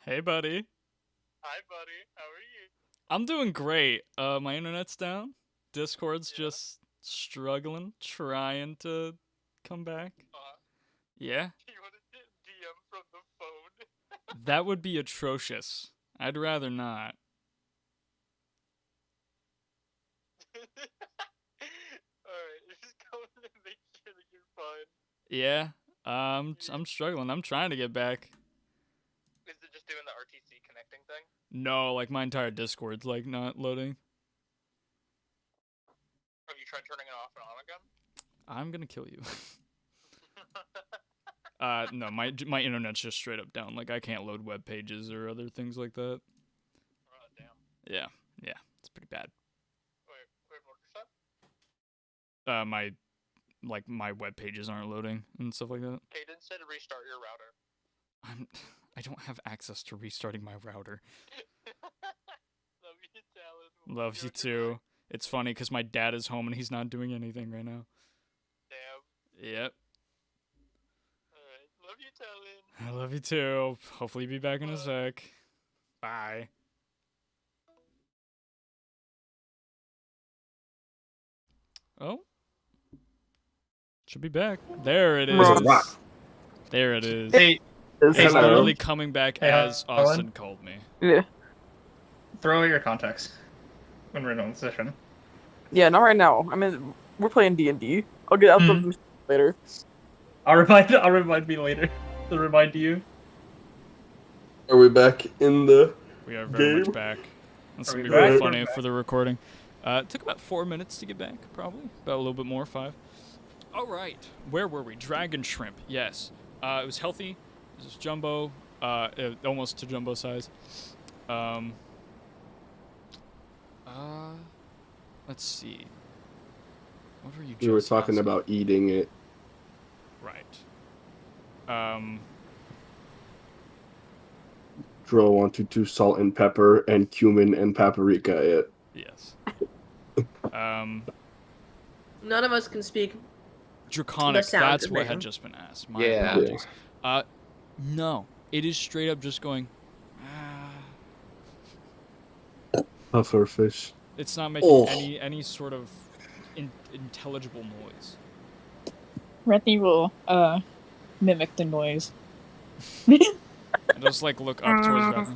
Hey, buddy. Hi, buddy. How are you? I'm doing great. My internet's down. Discord's just struggling, trying to come back. Yeah, You want to DM from the phone? that would be atrocious. I'd rather not. Alright, just going to make sure that you're fine. Yeah, I'm struggling. I'm trying to get back. Is it just doing the RTC connecting thing? No, like my entire Discord's like not loading. Have you tried turning it off and on again? I'm gonna kill you. No, my internet's just straight up down. Like I can't load web pages or other things like that. Oh, damn. Yeah, it's pretty bad. Wait, what was that? My web pages aren't loading and stuff like that. Caden said restart your router. I don't have access to restarting my router. Love you, Talon. Love you too. It's funny because my dad is home and he's not doing anything right now. Damn. Yep. Alright, love you, Talon. I love you too. Hopefully be back in a sec. Bye. Oh. Should be back. There it is. There's a rock. There it is. Hey, He's Hello. literally coming back Hey, as Holland. Austin called me. Yeah. throw away your contacts when we're in session. Yeah, not right now. I mean, we're playing D&D. I'll Mhm. later. I'll remind me later to remind you. Are we back in the We are very much Game? back. This Are will we be really back? funny We're for the recording. It took about 4 minutes to get back, probably. About a little bit more, 5. All right. Where were we? Dragon shrimp. Yes. It was healthy. It was jumbo. Almost to jumbo size. Let's see. What were you we were just talking asking? about eating it? Right. Dro wanted to salt and pepper and cumin and paprika it. Yes. None of us can speak. Draconic, sound that's is what written. had just been asked. My Yeah. apologies. No. It is straight up just going, Pufferfish. it's not making any sort of intelligible noise. Rethy will mimic the noise. And just like look up towards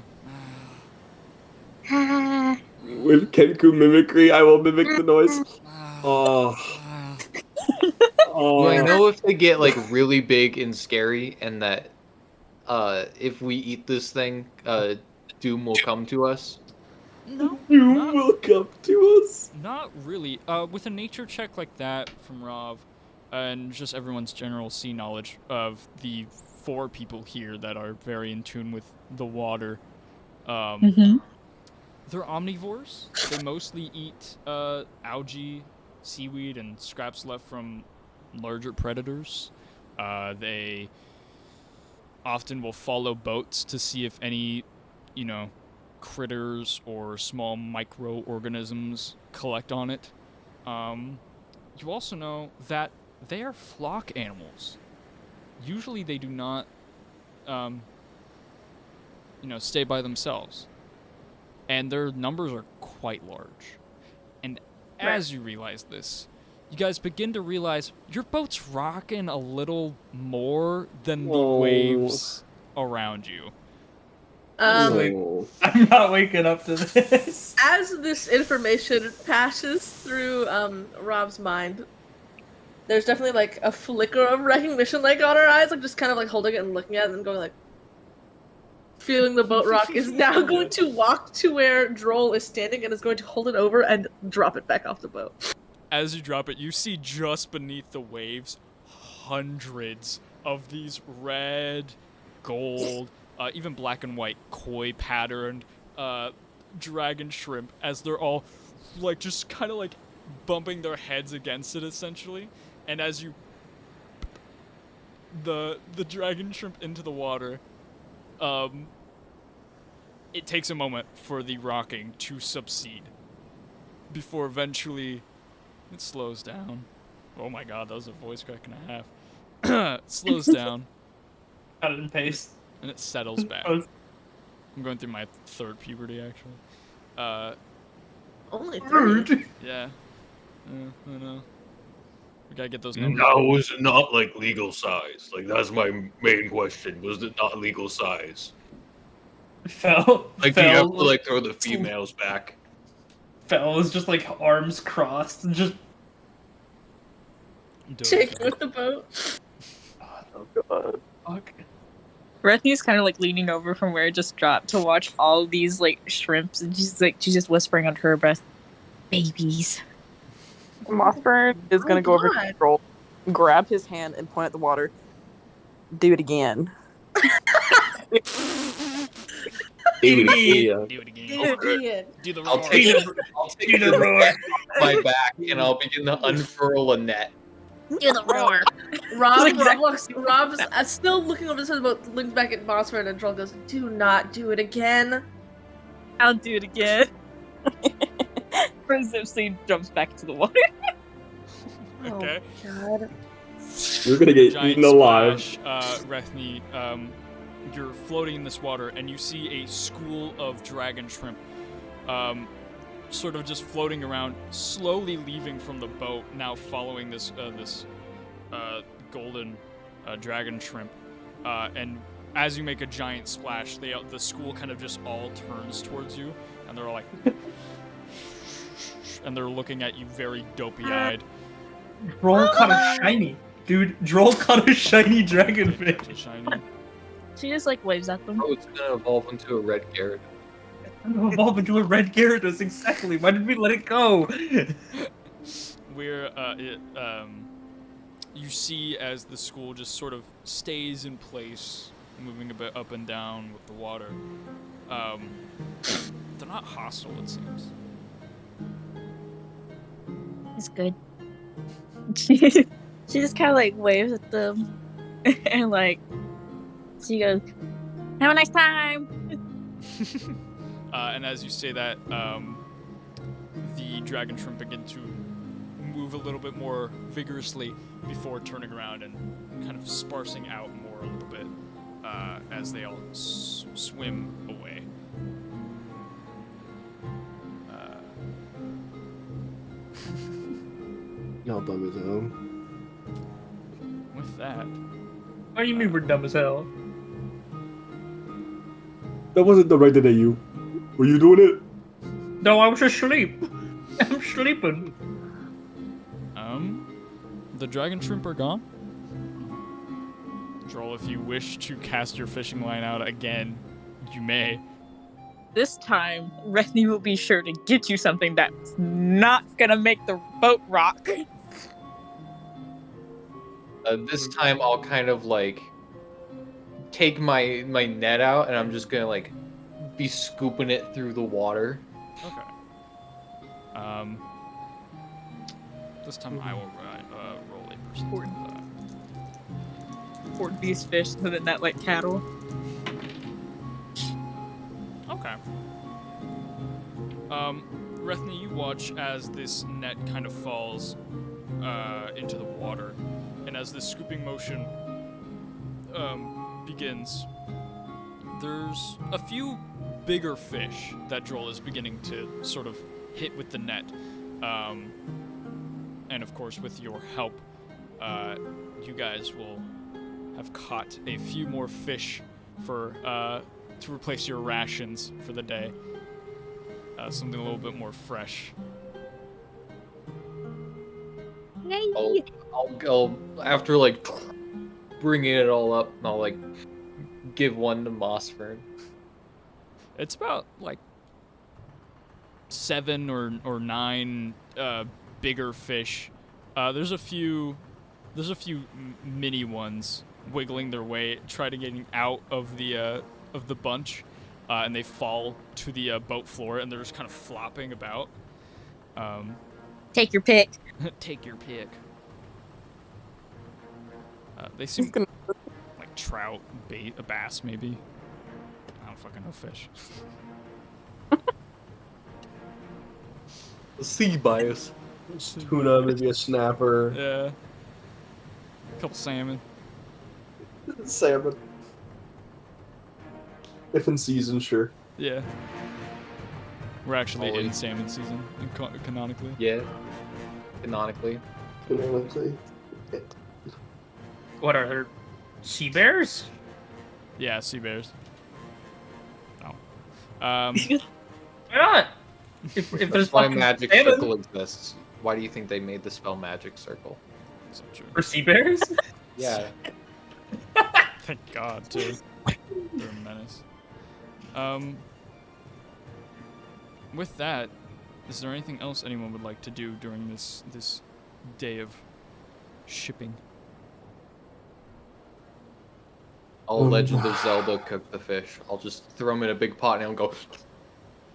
Rethy. With Kenku mimicry, I will mimic the noise. Oh. Do I know if they get like really big and scary, and that if we eat this thing, doom will come to us? No, You not, will come to us. not really. With a nature check like that from Rav, and just everyone's general sea knowledge of the 4 people here that are very in tune with the water, they're omnivores. They mostly eat algae, seaweed, and scraps left from larger predators. They often will follow boats to see if any, critters or small microorganisms collect on it. You also know that they are flock animals. Usually they do not, stay by themselves. And their numbers are quite large. And as you realize this, you guys begin to realize your boat's rocking a little more than the waves around you. Oh. I'm not waking up to this. As this information passes through Rob's mind, there's definitely like a flicker of recognition like on her eyes, like just kind of like holding it and looking at it and going like, feeling the boat rock, is now going to walk to where Droll is standing and is going to hold it over and drop it back off the boat. As you drop it, you see just beneath the waves hundreds of these red, gold, even black and white koi patterned dragon shrimp, as they're all like just kind of like bumping their heads against it essentially. And as you the dragon shrimp into the water, it takes a moment for the rocking to subside before eventually it slows down. Oh my god, that was a voice crack and a half. It slows down. Cut it and paste. And it settles back. I'm going through my 3rd puberty, actually. Only 3? Yeah. I know. We gotta get those numbers. Now, was it not like legal size? Like, that's my main question. Was it not legal size? Fell. Like, do you have to like throw the females back? Fell was just like arms crossed and just shaking with the boat. Oh god. Fuck. Rethy's kind of like leaning over from where it just dropped to watch all these like shrimps, and she's just whispering under her breath, "Babies." Mossburn is gonna go over to Droll, grab his hand, and point at the water. Do it again. Do it again. Do it again. Do the roar. I'll take the roar my back, and I'll begin to unfurl a net. Do the roar. Rob's still looking over the boat, looks back at Mossburn, and Droll goes, "Do not do it again." I'll do it again. Prism jumps back to the water. Okay. Oh, God. You're gonna get Giant eaten alive. splash, Rethni, you're floating in this water, and you see a school of dragon shrimp, sort of just floating around, slowly leaving from the boat, now following this golden dragon shrimp. And as you make a giant splash, the school kind of just all turns towards you, and they're all like, and they're looking at you very dopey-eyed. Droll caught a shiny. Dude, Droll caught a shiny dragonfish. Shiny. She just like waves at them. Oh, it's gonna evolve into a red Gyarados. Evolve into a red Gyarados, exactly. Why did we let it go? You see as the school just sort of stays in place, moving a bit up and down with the water. They're not hostile, it seems. It's good. She just kind of like waves at them, and like she goes, "Have a nice time." And as you say that, the dragon shrimp begin to move a little bit more vigorously before turning around and kind of sparsing out more a little bit as they all swim away. Y'all dumb as hell. With that, What do you mean we're dumb as hell? That wasn't directed at you. Were you doing it? No, I was asleep. I'm sleeping. the dragon shrimp are gone. Droll, if you wish to cast your fishing line out again, you may. This time, Rethny will be sure to get you something that's not gonna make the boat rock. This time I'll kind of like take my net out and I'm just gonna like be scooping it through the water. Okay. This time I will roll a percent. Or these fish so that net like cattle. Okay. Rethny, you watch as this net kind of falls into the water, and as this scooping motion begins, there's a few bigger fish that Droll is beginning to sort of hit with the net. And of course, with your help, you guys will have caught a few more fish for to replace your rations for the day. Something a little bit more fresh. I'll go after like bringing it all up. I'll like give one to Mossfern. It's about like 7 or 9 bigger fish. There's a few mini ones wiggling their way, try to getting out of the bunch, and they fall to the boat floor, and they're just kind of flopping about. Take your pick. Take your pick. They seem like trout, bait, a bass maybe. I don't fucking know fish. Sea bias. Tuna, maybe a snapper. Yeah. A couple salmon. Salmon. If in season, sure. Yeah. We're actually Holy. in salmon season, canonically. Yeah. Canonically. Canonically. What are there? Sea bears? Yeah, sea bears. Oh. Why not? If there's Why fucking magic salmon circle exists. Why do you think they made the spell magic circle? So true. for sea bears? Yeah. Thank God, too. They're a menace. With that, is there anything else anyone would like to do during this day of shipping? I'll Legend of Zelda cook the fish. I'll just throw them in a big pot and it'll go,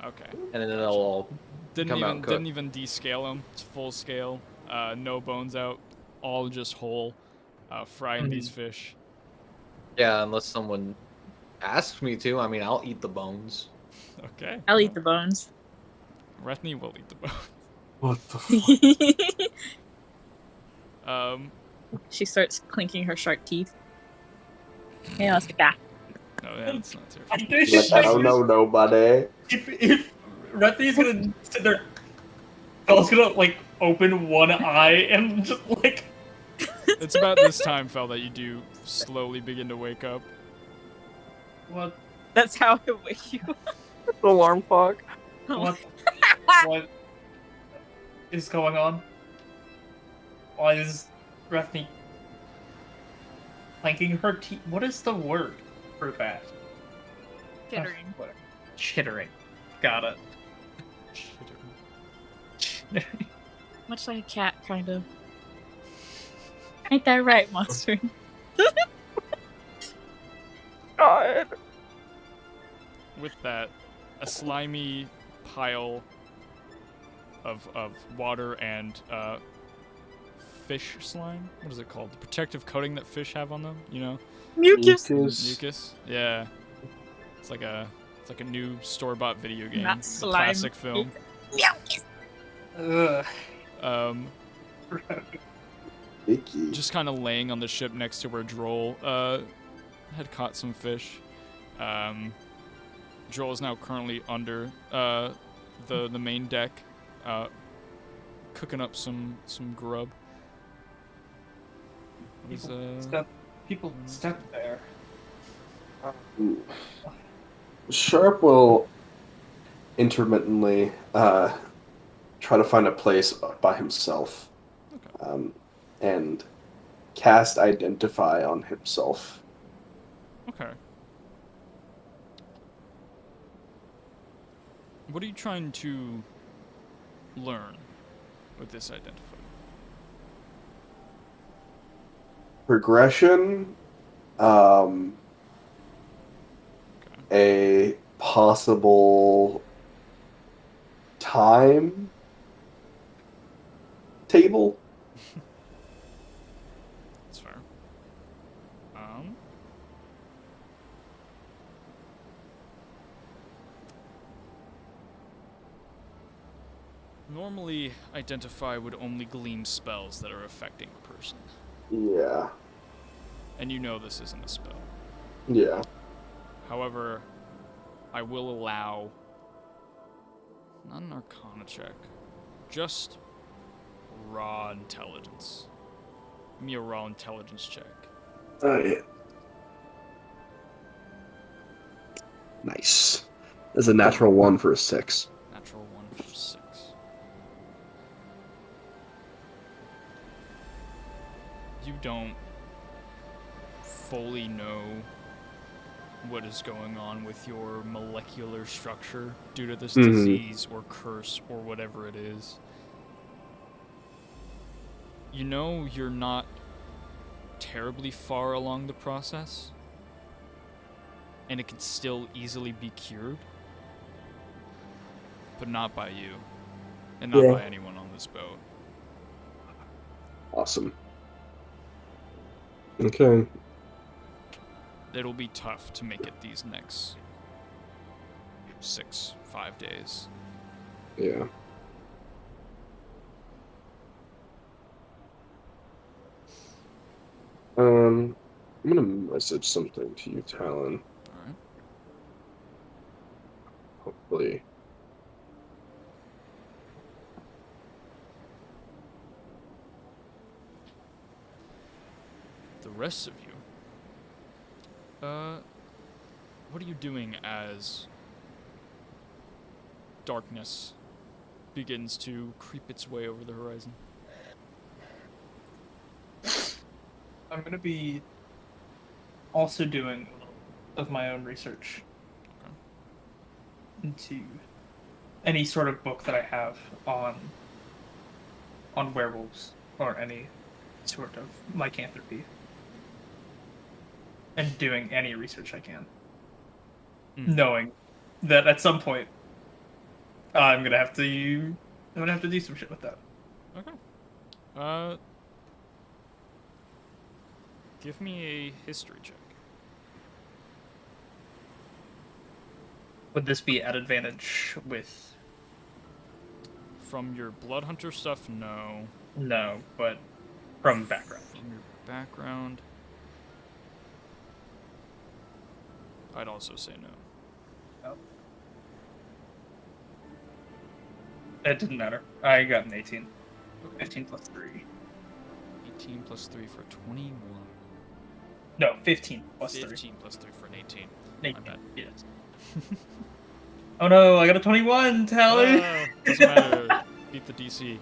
Okay. and then they'll all come out cooked. Didn't even descale them. It's full scale. No bones out. All just whole. Frying these fish. Yeah, unless someone asks me to. I mean, I'll eat the bones. Okay. I'll eat the bones. Rethny will eat the bones. What the fuck? She starts clinking her shark teeth. Yeah, let's get that. No, yeah, that's not terrible. Like, I don't know nobody. If Rethy's gonna sit there, Fel's gonna like open one eye and just like. It's about this time, Fel, that you do slowly begin to wake up. What? That's how I wake you up. Alarm clock. What? What is going on? Why is Rethy clanking her teeth? What is the word for that? Chittering. Whatever. Chittering. Got it. Much like a cat, kind of. Ain't that right, monster? God. With that, a slimy pile of water and fish slime. What is it called? The protective coating that fish have on them. You know, Mucus. mucus. Yeah, it's like a new store-bought video game. Not The slime. classic film. Mucus. Ugh. Um, Icky. just kind of laying on the ship next to where Droll had caught some fish. Droll is now currently under the main deck, cooking up some grub. What is, People step there. Sharp will intermittently try to find a place by himself, Okay. and cast Identify on himself. Okay. What are you trying to learn with this Identify? Progression, a possible time table. That's fair. Normally, Identify would only glean spells that are affecting a person. Yeah. And you know this isn't a spell. Yeah. However, I will allow not an Arcana check, just raw intelligence. Give me a raw intelligence check. Alright. Nice. That's a natural 1 for a 6. Natural 1 for 6. You don't fully know what is going on with your molecular structure due to this disease or curse or whatever it is. You know you're not terribly far along the process, and it can still easily be cured, but not by you, and not by anyone on this boat. Awesome. Okay. It'll be tough to make it these next 5 days. Yeah. I'm gonna message something to you, Talon. Alright. Hopefully. The rest of you, what are you doing as darkness begins to creep its way over the horizon? I'm gonna be also doing a little of my own research into any sort of book that I have on werewolves or any sort of lycanthropy, and doing any research I can, knowing that at some point I'm gonna have to do some shit with that. Okay. Give me a history check. Would this be at advantage with? From your blood hunter stuff, no. No, but from background. From your background, I'd also say no. No. It didn't matter. I got an 18. 15 plus 3. 18 plus 3 for 21. No, 15 plus 3. 15 plus 3 for an 18. 18. My bad. Yes. Oh no, I got a 21, Tally! Doesn't matter. Beat the DC.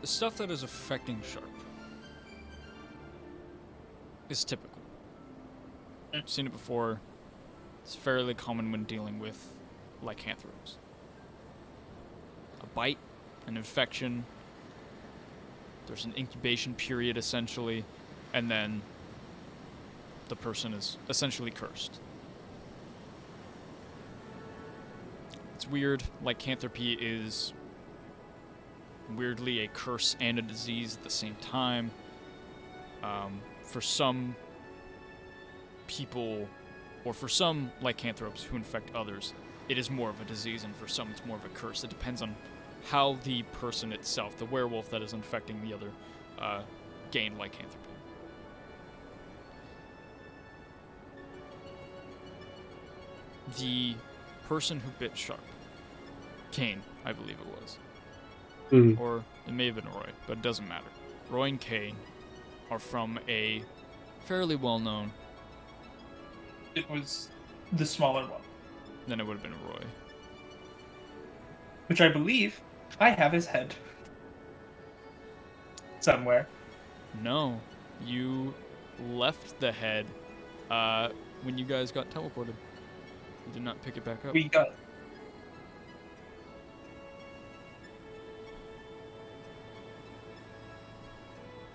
The stuff that is affecting Sharp is typical. I've seen it before. It's fairly common when dealing with lycanthropes. A bite, an infection, there's an incubation period essentially, and then the person is essentially cursed. It's weird. Lycanthropy is weirdly a curse and a disease at the same time. For some people, or for some lycanthropes who infect others, it is more of a disease, and for some it's more of a curse. It depends on how the person itself, the werewolf that is infecting the other, gained lycanthropy. The person who bit Sharp, Kane, I believe it was, or it may have been Roy, but it doesn't matter. Roy and Kane are from a fairly well-known. It was the smaller one, Then it would have been Roy. which I believe I have his head somewhere. No, you left the head when you guys got teleported. You did not pick it back up. We got.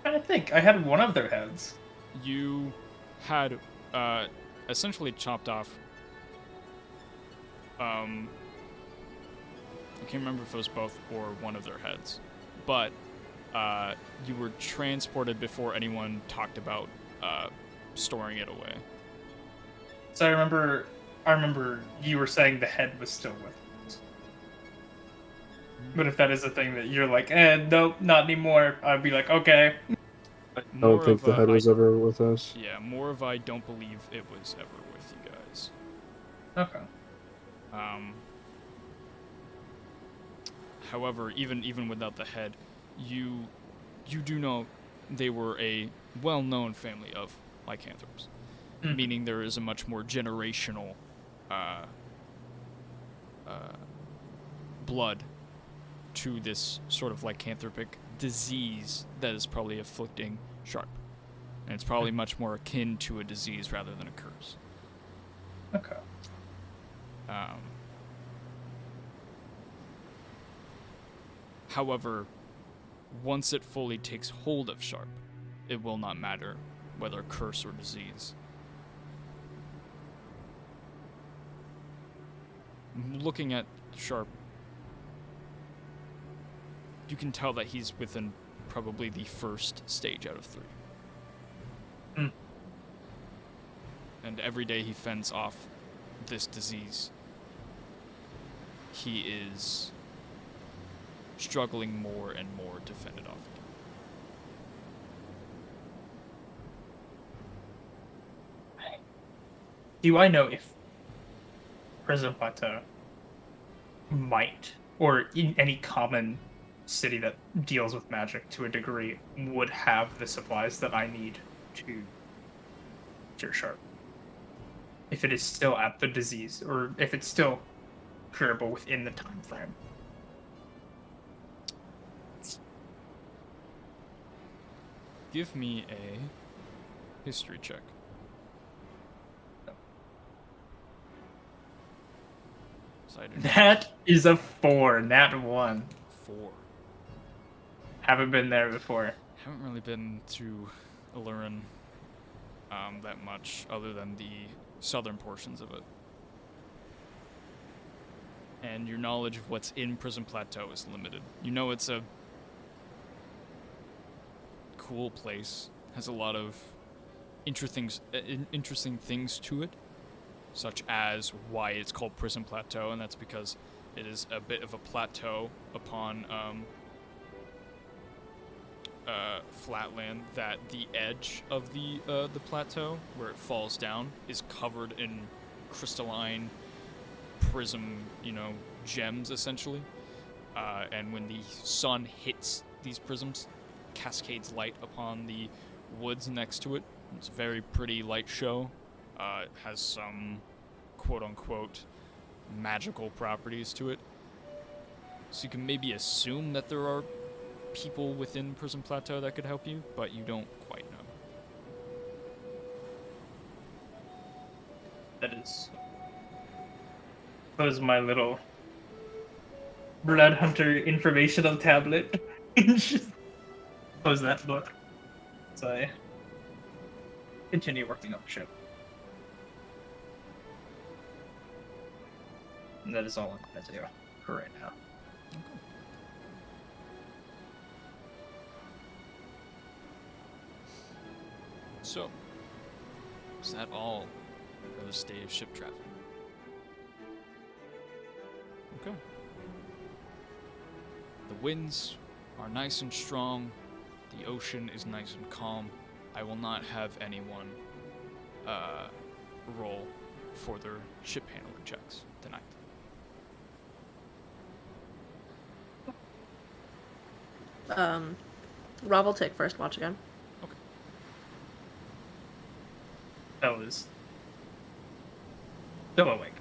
I think I had one of their heads. You had essentially chopped off. I can't remember if it was both or one of their heads, but you were transported before anyone talked about storing it away. So I remember you were saying the head was still with us. But if that is a thing that you're like, nope, not anymore, I'd be like, okay. But I don't think the head was ever with us. Yeah, more of I don't believe it was ever with you guys. Okay. However, even without the head, you do know they were a well-known family of lycanthropes, meaning there is a much more generational blood to this sort of lycanthropic disease that is probably afflicting Sharp. And it's probably much more akin to a disease rather than a curse. Okay. However, once it fully takes hold of Sharp, it will not matter whether curse or disease. Looking at Sharp, you can tell that he's within probably the first stage out of 3. And every day he fends off this disease, he is struggling more and more to fend it off again. Do I know if Prism Plateau might, or in any common city that deals with magic to a degree, would have the supplies that I need to cure Sharp? If it is still at the disease, or if it's still curable within the time frame. Give me a history check. That is a 4, nat 1. 4. Haven't been there before. Haven't really been to Alurin that much, other than the southern portions of it. And your knowledge of what's in Prism Plateau is limited. You know it's a cool place, has a lot of interesting things to it, such as why it's called Prism Plateau, and that's because it is a bit of a plateau upon flatland that the edge of the plateau, where it falls down, is covered in crystalline prism, gems, essentially. And when the sun hits these prisms, cascades light upon the woods next to it. It's a very pretty light show. It has some quote-unquote magical properties to it. So you can maybe assume that there are people within Prism Plateau that could help you, but you don't quite know. That is my little blood hunter informational tablet. Just close that book. So I continue working on the ship. And that is all I'm going to do for right now. So, Is that all for this day of ship travel? Okay. The winds are nice and strong. The ocean is nice and calm. I will not have anyone roll for their ship handling checks tonight. Rob will take first watch again. Okay. That was still awake.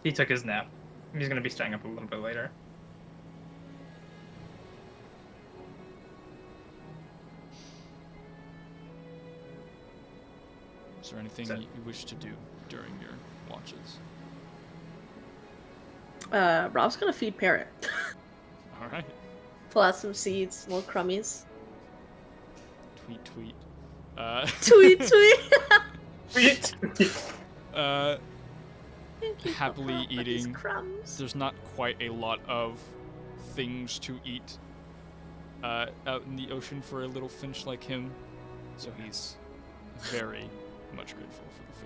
He took his nap. He's gonna be staying up a little bit later. Is there anything you wish to do during your watches? Rob's gonna feed Parrot. All right. Pull out some seeds, little crummies. Tweet, tweet. Tweet, tweet. Thank you for Happily all these eating. crumbs. There's not quite a lot of things to eat out in the ocean for a little finch like him, so he's very much grateful for the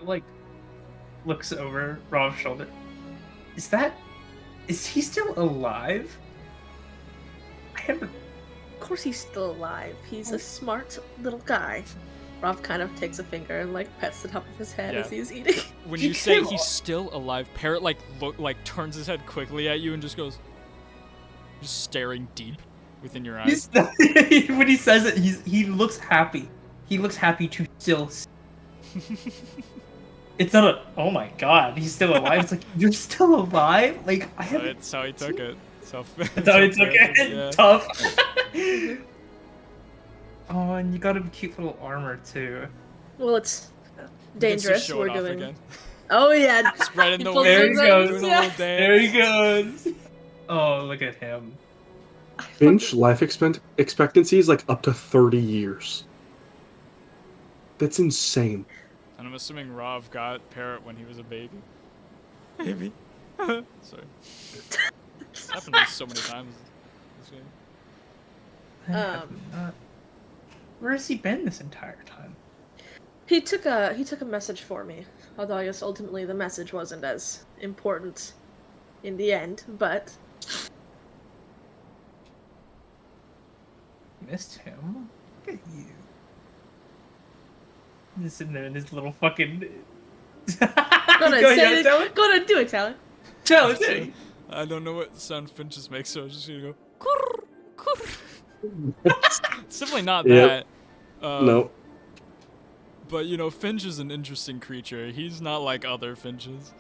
food. Like, looks over Rob's shoulder. Is he still alive? I haven't. Of course he's still alive. He's a smart little guy. Rob kind of takes a finger and like pets the top of his head Yeah. as he's eating. When you say he's still alive, Parrot turns his head quickly at you and just goes, just staring deep within your eyes. When he says it, he looks happy. He looks happy to still. It's not a. Oh my god, he's still alive. It's like you're still alive. Like I haven't. That's how he took it. That's how he took it. Yeah. Tough. Oh, and you got him cute little armor too. Well, it's He gets to dangerous. show We're it off doing. again. Oh yeah. Spread in He the pulls wind, There he his goes. arms, doing a yeah. little There he dance. goes. Oh, look at him. Finch life expectancy is like up to 30 years. That's insane. And I'm assuming Rob got Parrot when he was a baby. Baby. Sorry. It's happened to me so many times this game. Where has he been this entire time? He took a message for me. Although I guess ultimately the message wasn't as important in the end, but Missed him. Look at you. He's sitting there in his little fucking. go ahead, go ahead, do it, Talon. Tell it. I don't know what sound finches make, so I'm just gonna go. Kurr, kurr. It's definitely not Yep. that. No. But you know, Finch is an interesting creature. He's not like other finches.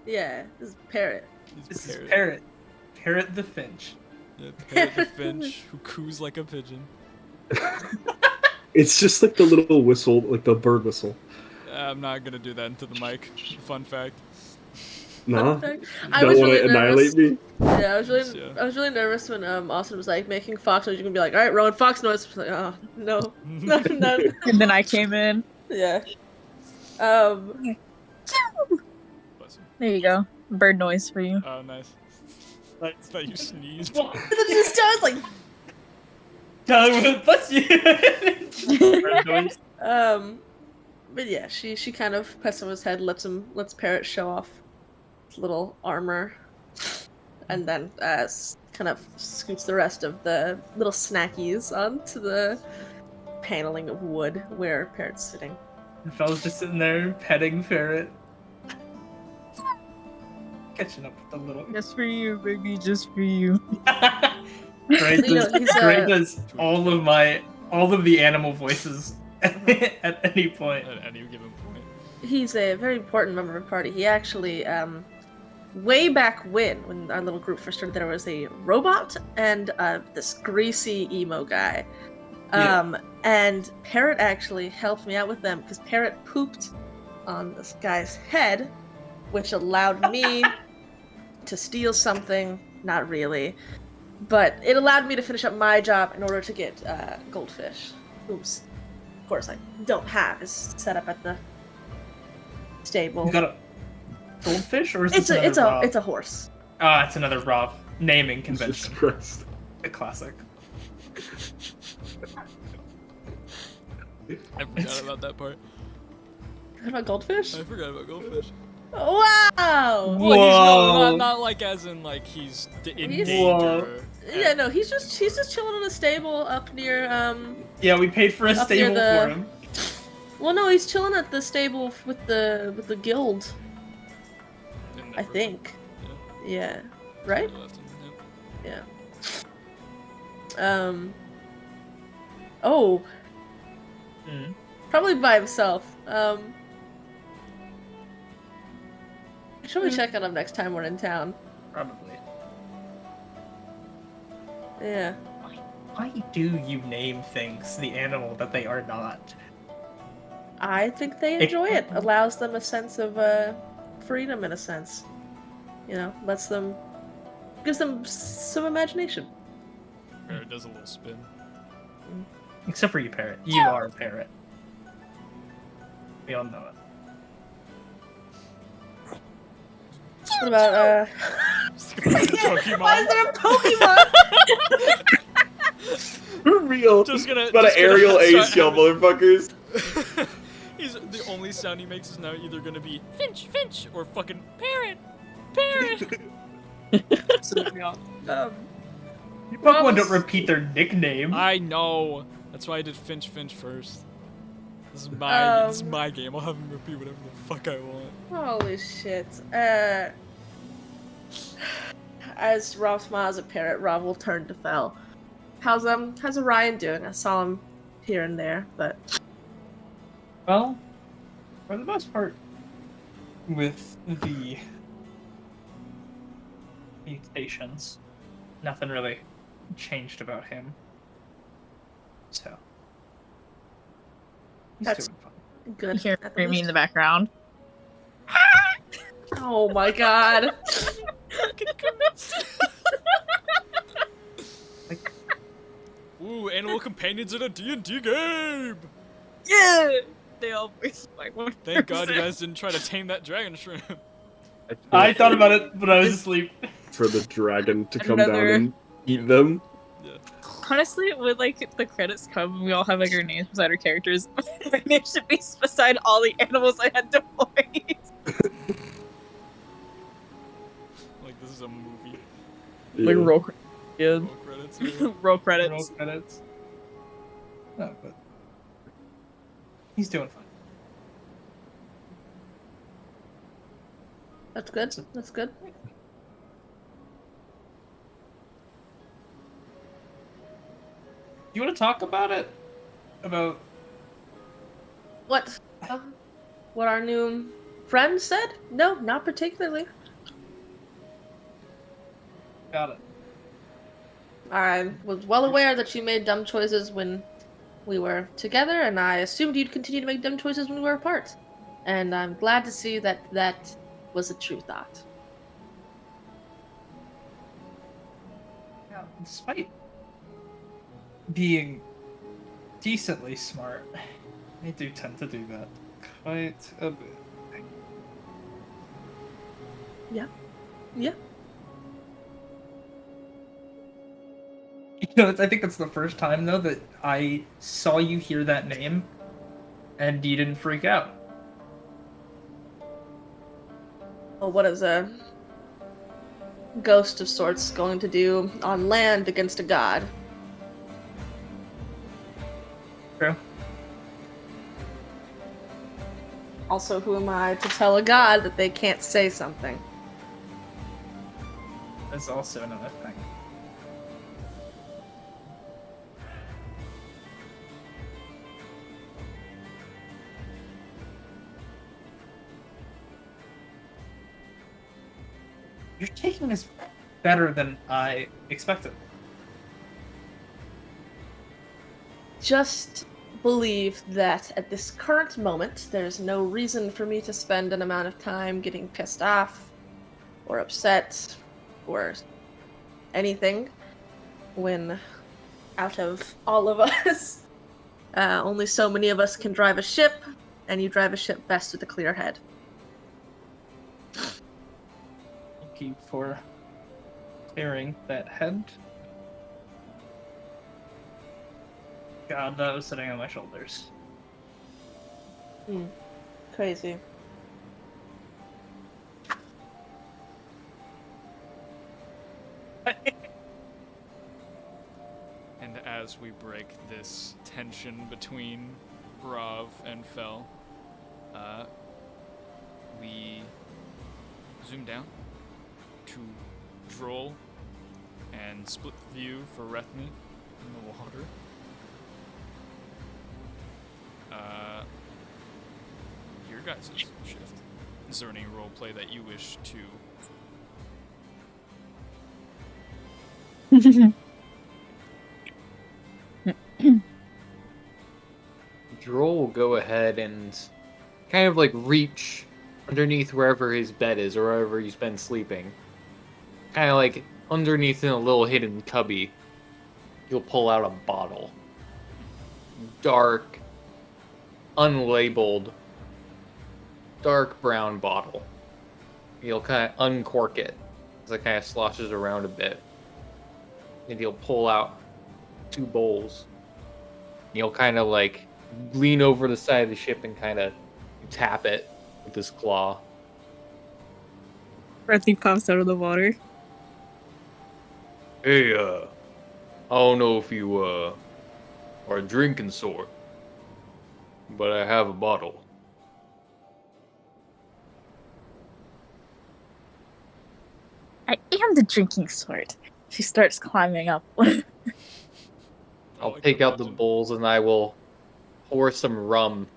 Yeah, this is Parrot. He's This Parrot. is Parrot. Parrot the Finch. Yeah, Parrot the finch who coos like a pigeon. It's just like the little whistle, like the bird whistle. I'm not gonna do that into the mic. Fun fact. Nah. I Don't was want really to annihilate me. Yeah, I was really, Yeah. I was really nervous when Austin was like making fox noise. You can be like, all right, Rowan, fox noise. I was like, oh no, no. And then I came in. Yeah. Bless him. There you go. Bird noise for you. Oh, nice. I thought you sneezed. This sounds like. Bless you. But yeah, she kind of pets on his head, lets Parrot show off his little armor, and then kind of scoots the rest of the little snackies onto the paneling of wood where Parrot's sitting. The fella's just sitting there petting Parrot. Catching up with the little. Just for you, baby. Just for you. Greg You know, does, he's, Greg does all of the animal voices at any point. At any given point. He's a very important member of the party. He actually, way back when our little group first started, there was a robot and this greasy emo guy. And Parrot actually helped me out with them because Parrot pooped on this guy's head, which allowed me to steal something. Not really. But it allowed me to finish up my job in order to get goldfish. Oops. Of course, I don't have. It's set up at the stable. You got a goldfish, or is It's this another Rob? it's a horse. Ah, it's another Rob naming Jesus convention. Christ. A classic. I forgot about that part. What about goldfish? I forgot about goldfish. Wow! Well, he's not like as in like he's in He's- danger. Yeah, no, he's just chilling in a stable up near Yeah, we paid for a Up near stable the- for him. Well, no, he's chilling at the stable with the guild, In I the- think. Yeah. Yeah. Right? Left him, yep. Yeah. Oh, Mm. probably by himself. Should we check on him next time we're in town? Probably. Yeah. Why do you name things the animal that they are not? I think they enjoy it. Allows them a sense of freedom in a sense. You know, gives them some imagination. Parrot does a little spin. Except for you, parrot. You are a parrot. We all know it. What about Pokemon. Why is there a Pokemon? For real. Just gonna. It's about an just gonna aerial start ace, y'all having- motherfuckers. He's the only sound he makes is now either gonna be Finch, Finch, or fucking Parrot, Parrot. Your Pokemon don't repeat their nickname. I know. That's why I did Finch, Finch first. This is my game. I'll have him repeat whatever the fuck I want. Holy shit. As Rob smiles at Parrot, Rob will turn to Fel. How's Orion doing? I saw him here and there, but Well, for the most part, with the mutations, nothing really changed about him. So he's That's- doing fine. good. You hear at the screaming in least. the background. Oh my god. Ooh, animal companions in a D&D game. Yeah! They always like 100%. Thank God you guys didn't try to tame that dragon shrimp. I thought about it, but I was asleep. For the dragon to come down Another- and eat them. Honestly, when like the credits come and we all have like our names beside our characters, my name should be beside all the animals I had to voice. Like this is a movie. Like Yeah. roll credits. Roll credits. Yeah. Roll Roll credits. credits. No, but he's doing fine. That's good. That's good. You want to talk about it? About What? What our new friend said? No, not particularly. got it. I was well aware that you made dumb choices when we were together, and I assumed you'd continue to make dumb choices when we were apart. And I'm glad to see that that was a true thought. Yeah, despite being decently smart, I do tend to do that quite a bit. Yeah. You know, I think that's the first time though that I saw you hear that name, and you didn't freak out. Well, what is a ghost of sorts going to do on land against a god? True. Also, who am I to tell a god that they can't say something? That's also another thing. You're taking this better than I expected. Just believe that at this current moment, there's no reason for me to spend an amount of time getting pissed off or upset or anything when out of all of us, only so many of us can drive a ship, and you drive a ship best with a clear head. Thank you for clearing that head. God, that was sitting on my shoulders. Crazy. And as we break this tension between Brav and Fel, we zoom down to Droll and split view for Rethni in the water. Your guys' shift. Is there any role play that you wish to? Droll will go ahead and kind of like reach underneath wherever his bed is or wherever he's been sleeping. Kind of like underneath in a little hidden cubby. He'll pull out a bottle. Dark, unlabeled, dark brown bottle. He'll kind of uncork it as it kind of sloshes around a bit. And he'll pull out 2 bowls. He'll kind of like lean over the side of the ship and kind of tap it with his claw. Breathy pops out of the water. Hey, I don't know if you, are a drinking sort, but I have a bottle. I am the drinking sort. She starts climbing up. I'll take out the bowls and I will pour some rum.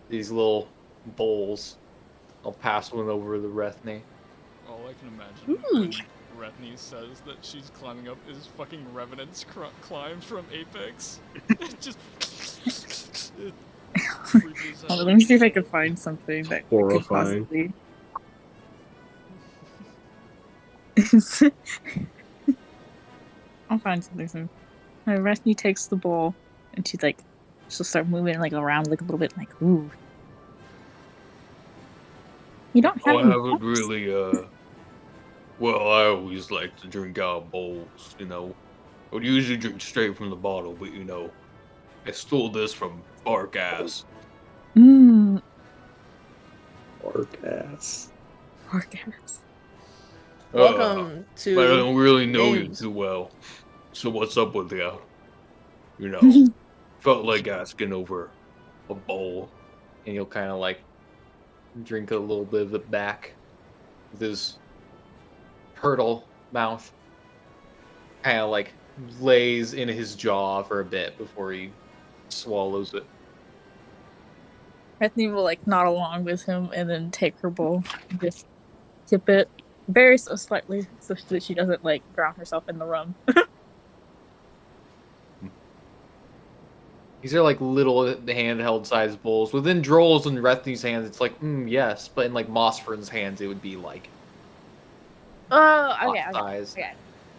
These little bowls. I'll pass one over to Rethni. All I can imagine when Rethni says that she's climbing up is fucking Revenant's climb from Apex. Just. Let me see if I can find something that Horrifying. could possibly. I'll find something soon. Rethni takes the bowl and she'll start moving like around like a little bit like, ooh. You don't have I any haven't cups? really, well, I always like to drink out of bowls, you know. I would usually drink straight from the bottle, but, you know, I stole this from Bark Ass. Mmm. Bark ass. Pork ass. Welcome to. I don't really know you games. too well, so what's up with you? You know, felt like asking over a bowl. And he'll kind of like drink a little bit of it back with his turtle mouth. Kind of like lays in his jaw for a bit before he swallows it. Rethni will like nod along with him and then take her bowl and just tip it very so slightly so that she doesn't like drown herself in the rum. These are like little handheld sized bowls. Within Droll's and Rethni's hands, it's like, yes. But in like Mossfern's hands, it would be like Oh, okay, size. okay.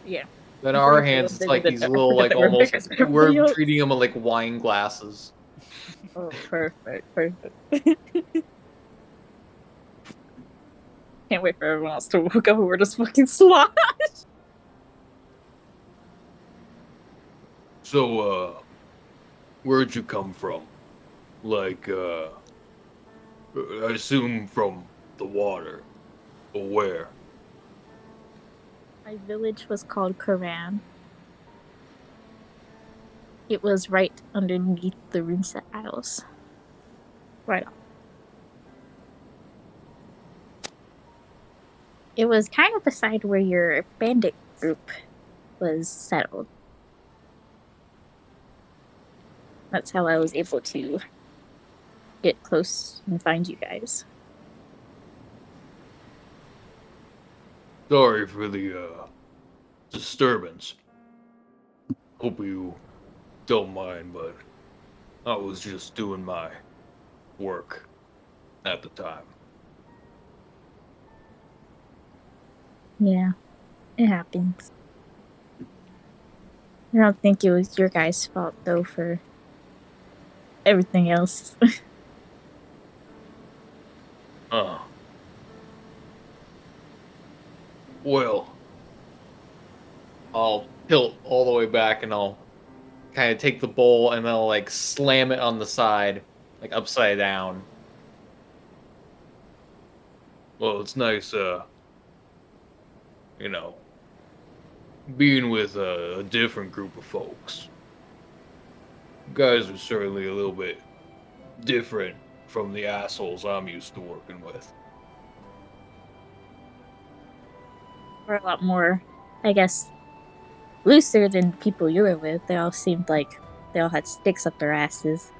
Yeah. But in our hands, it's like these little, like almost, we're treating them like wine glasses. Oh, perfect. Can't wait for everyone else to woke up and we're just fucking slosh. So, where'd you come from? Like, I assume from the water. But where? My village was called Karan. It was right underneath the Runset Isles. Right on. It was kind of beside where your bandit group was settled. That's how I was able to get close and find you guys. Sorry for the, disturbance. Hope you don't mind, but I was just doing my work at the time. Yeah, it happens. I don't think it was your guys' fault, though, for everything else. Well, I'll tilt all the way back and I'll kind of take the bowl and I'll like slam it on the side like upside down. Well, it's nice, being with a different group of folks. You guys are certainly a little bit different from the assholes I'm used to working with. We're a lot more, I guess, looser than people you were with. They all seemed like they all had sticks up their asses.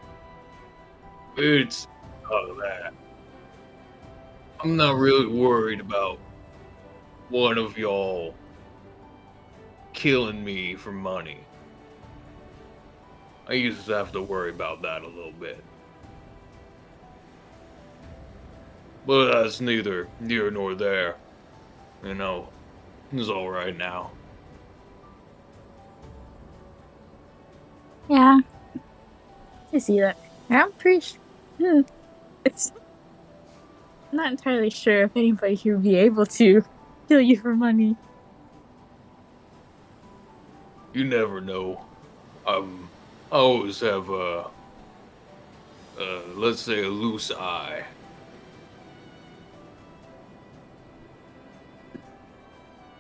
It's that. I'm not really worried about one of y'all killing me for money. I used to have to worry about that a little bit. But that's neither near nor there. It's alright now. Yeah, I see that. I'm pretty sure. It's not entirely sure if anybody here would be able to kill you for money. You never know. I always have let's say a loose eye.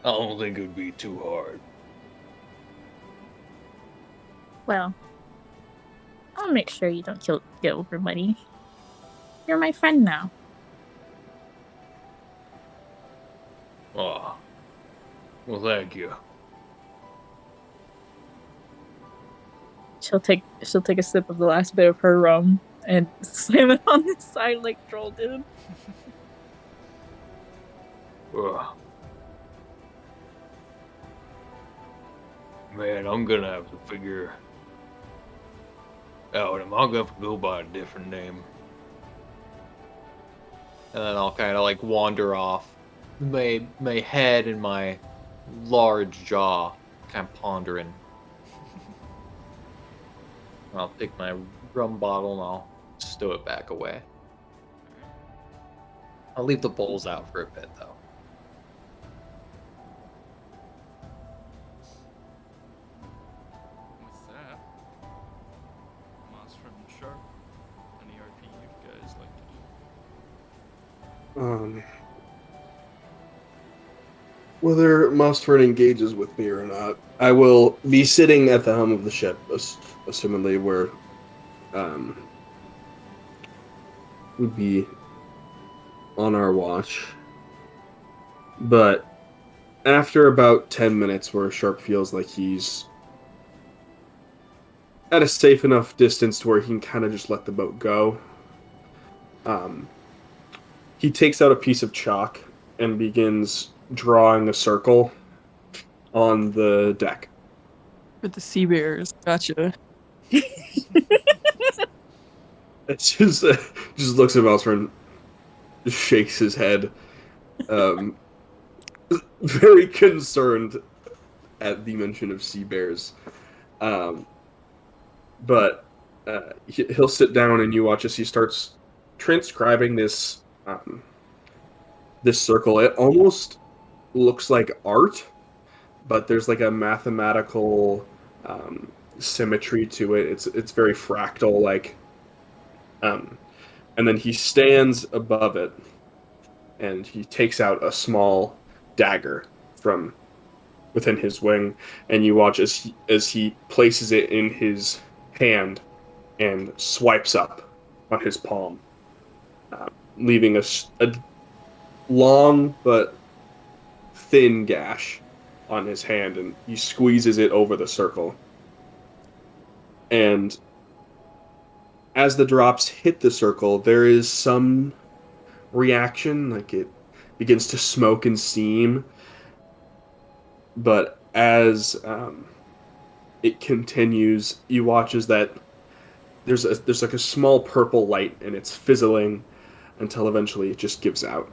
I don't think it would be too hard. Well, I'll make sure you don't kill for money. You're my friend now. Oh, well, thank you. She'll take a sip of the last bit of her rum and slam it on the side like Droll did. Man, I'm gonna have to figure out. I'm gonna have to go by a different name. And then I'll kind of like wander off, my head and my large jaw kind of pondering. I'll take my rum bottle and I'll stow it back away. I'll leave the bowls out for a bit though. With that, Monster and Sharp, any RP you guys like to do? Whether Mossford engages with me or not, I will be sitting at the helm of the ship, assumingly where would be on our watch. But after about 10 minutes where Sharp feels like he's at a safe enough distance to where he can kind of just let the boat go, he takes out a piece of chalk and begins drawing a circle on the deck. With the sea bears. Gotcha. It's just looks at Melser and just shakes his head, very concerned at the mention of sea bears. But he'll sit down and you watch as he starts transcribing this this circle. It almost looks like art, but there's like a mathematical symmetry to it. It's very fractal, like. And then he stands above it, and he takes out a small dagger from within his wing, and you watch as he places it in his hand and swipes up on his palm, leaving a long but thin gash on his hand, and he squeezes it over the circle. And as the drops hit the circle, there is some reaction, like it begins to smoke and steam. But as it continues, you watch as that there's like a small purple light, and it's fizzling until eventually it just gives out.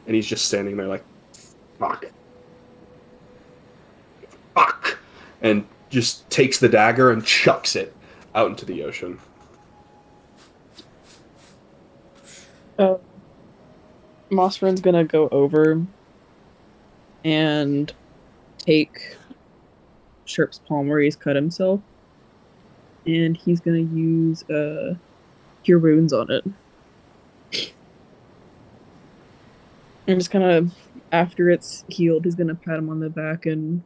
And he's just standing there like, fuck. Fuck! And just takes the dagger and chucks it out into the ocean. Mossfern's gonna go over and take Sharp's palm where he's cut himself, and he's gonna use cure wounds on it. And just kind of, after it's healed, he's gonna pat him on the back and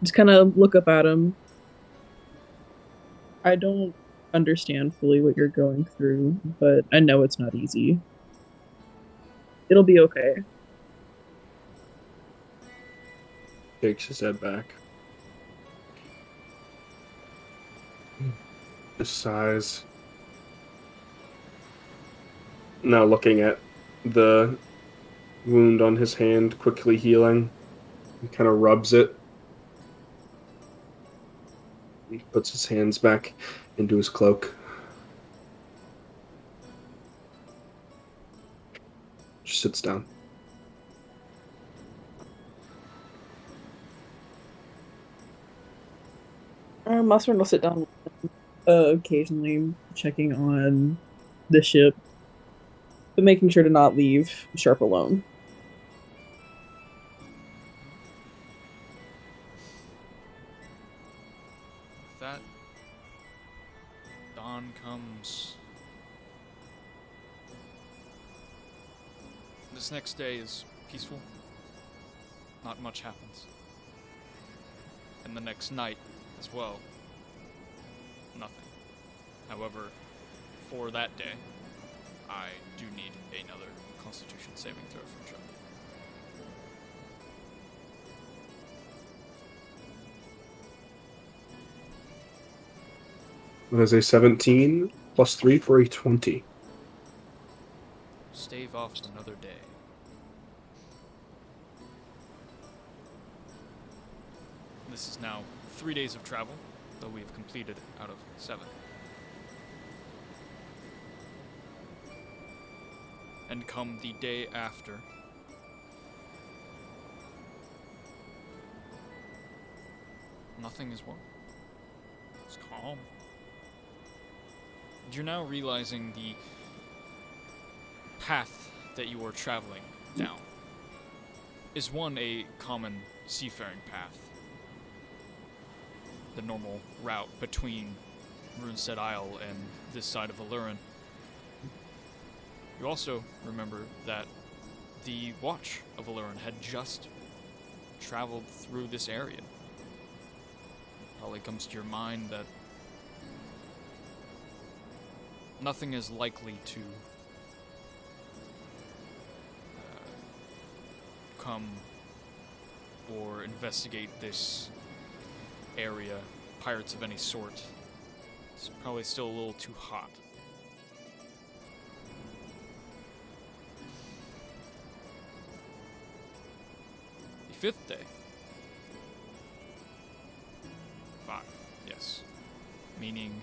just kind of look up at him. I don't understand fully what you're going through, but I know it's not easy. It'll be okay. Shakes his head back. Just sighs. Now looking at the wound on his hand, quickly healing. He kind of rubs it. He puts his hands back into his cloak. Just sits down. Mustard will sit down, occasionally checking on the ship, but making sure to not leave Sharp alone. With that, dawn comes. This next day is peaceful. Not much happens. And the next night as well. Nothing. However, for that day, I do need another Constitution saving throw from Chuck. That is a 17 plus 3 for a 20. Stave off another day. This is now 3 days of travel, though we have completed out of 7. And come the day after, nothing is wrong. It's calm. You're now realizing the path that you are traveling down is a common seafaring path. The normal route between Runestead Isle and this side of Alurin. You also remember that the Watch of Alurin had just traveled through this area. Probably comes to your mind that nothing is likely to come or investigate this area, pirates of any sort. It's probably still a little too hot. The 5th day. 5, yes. Meaning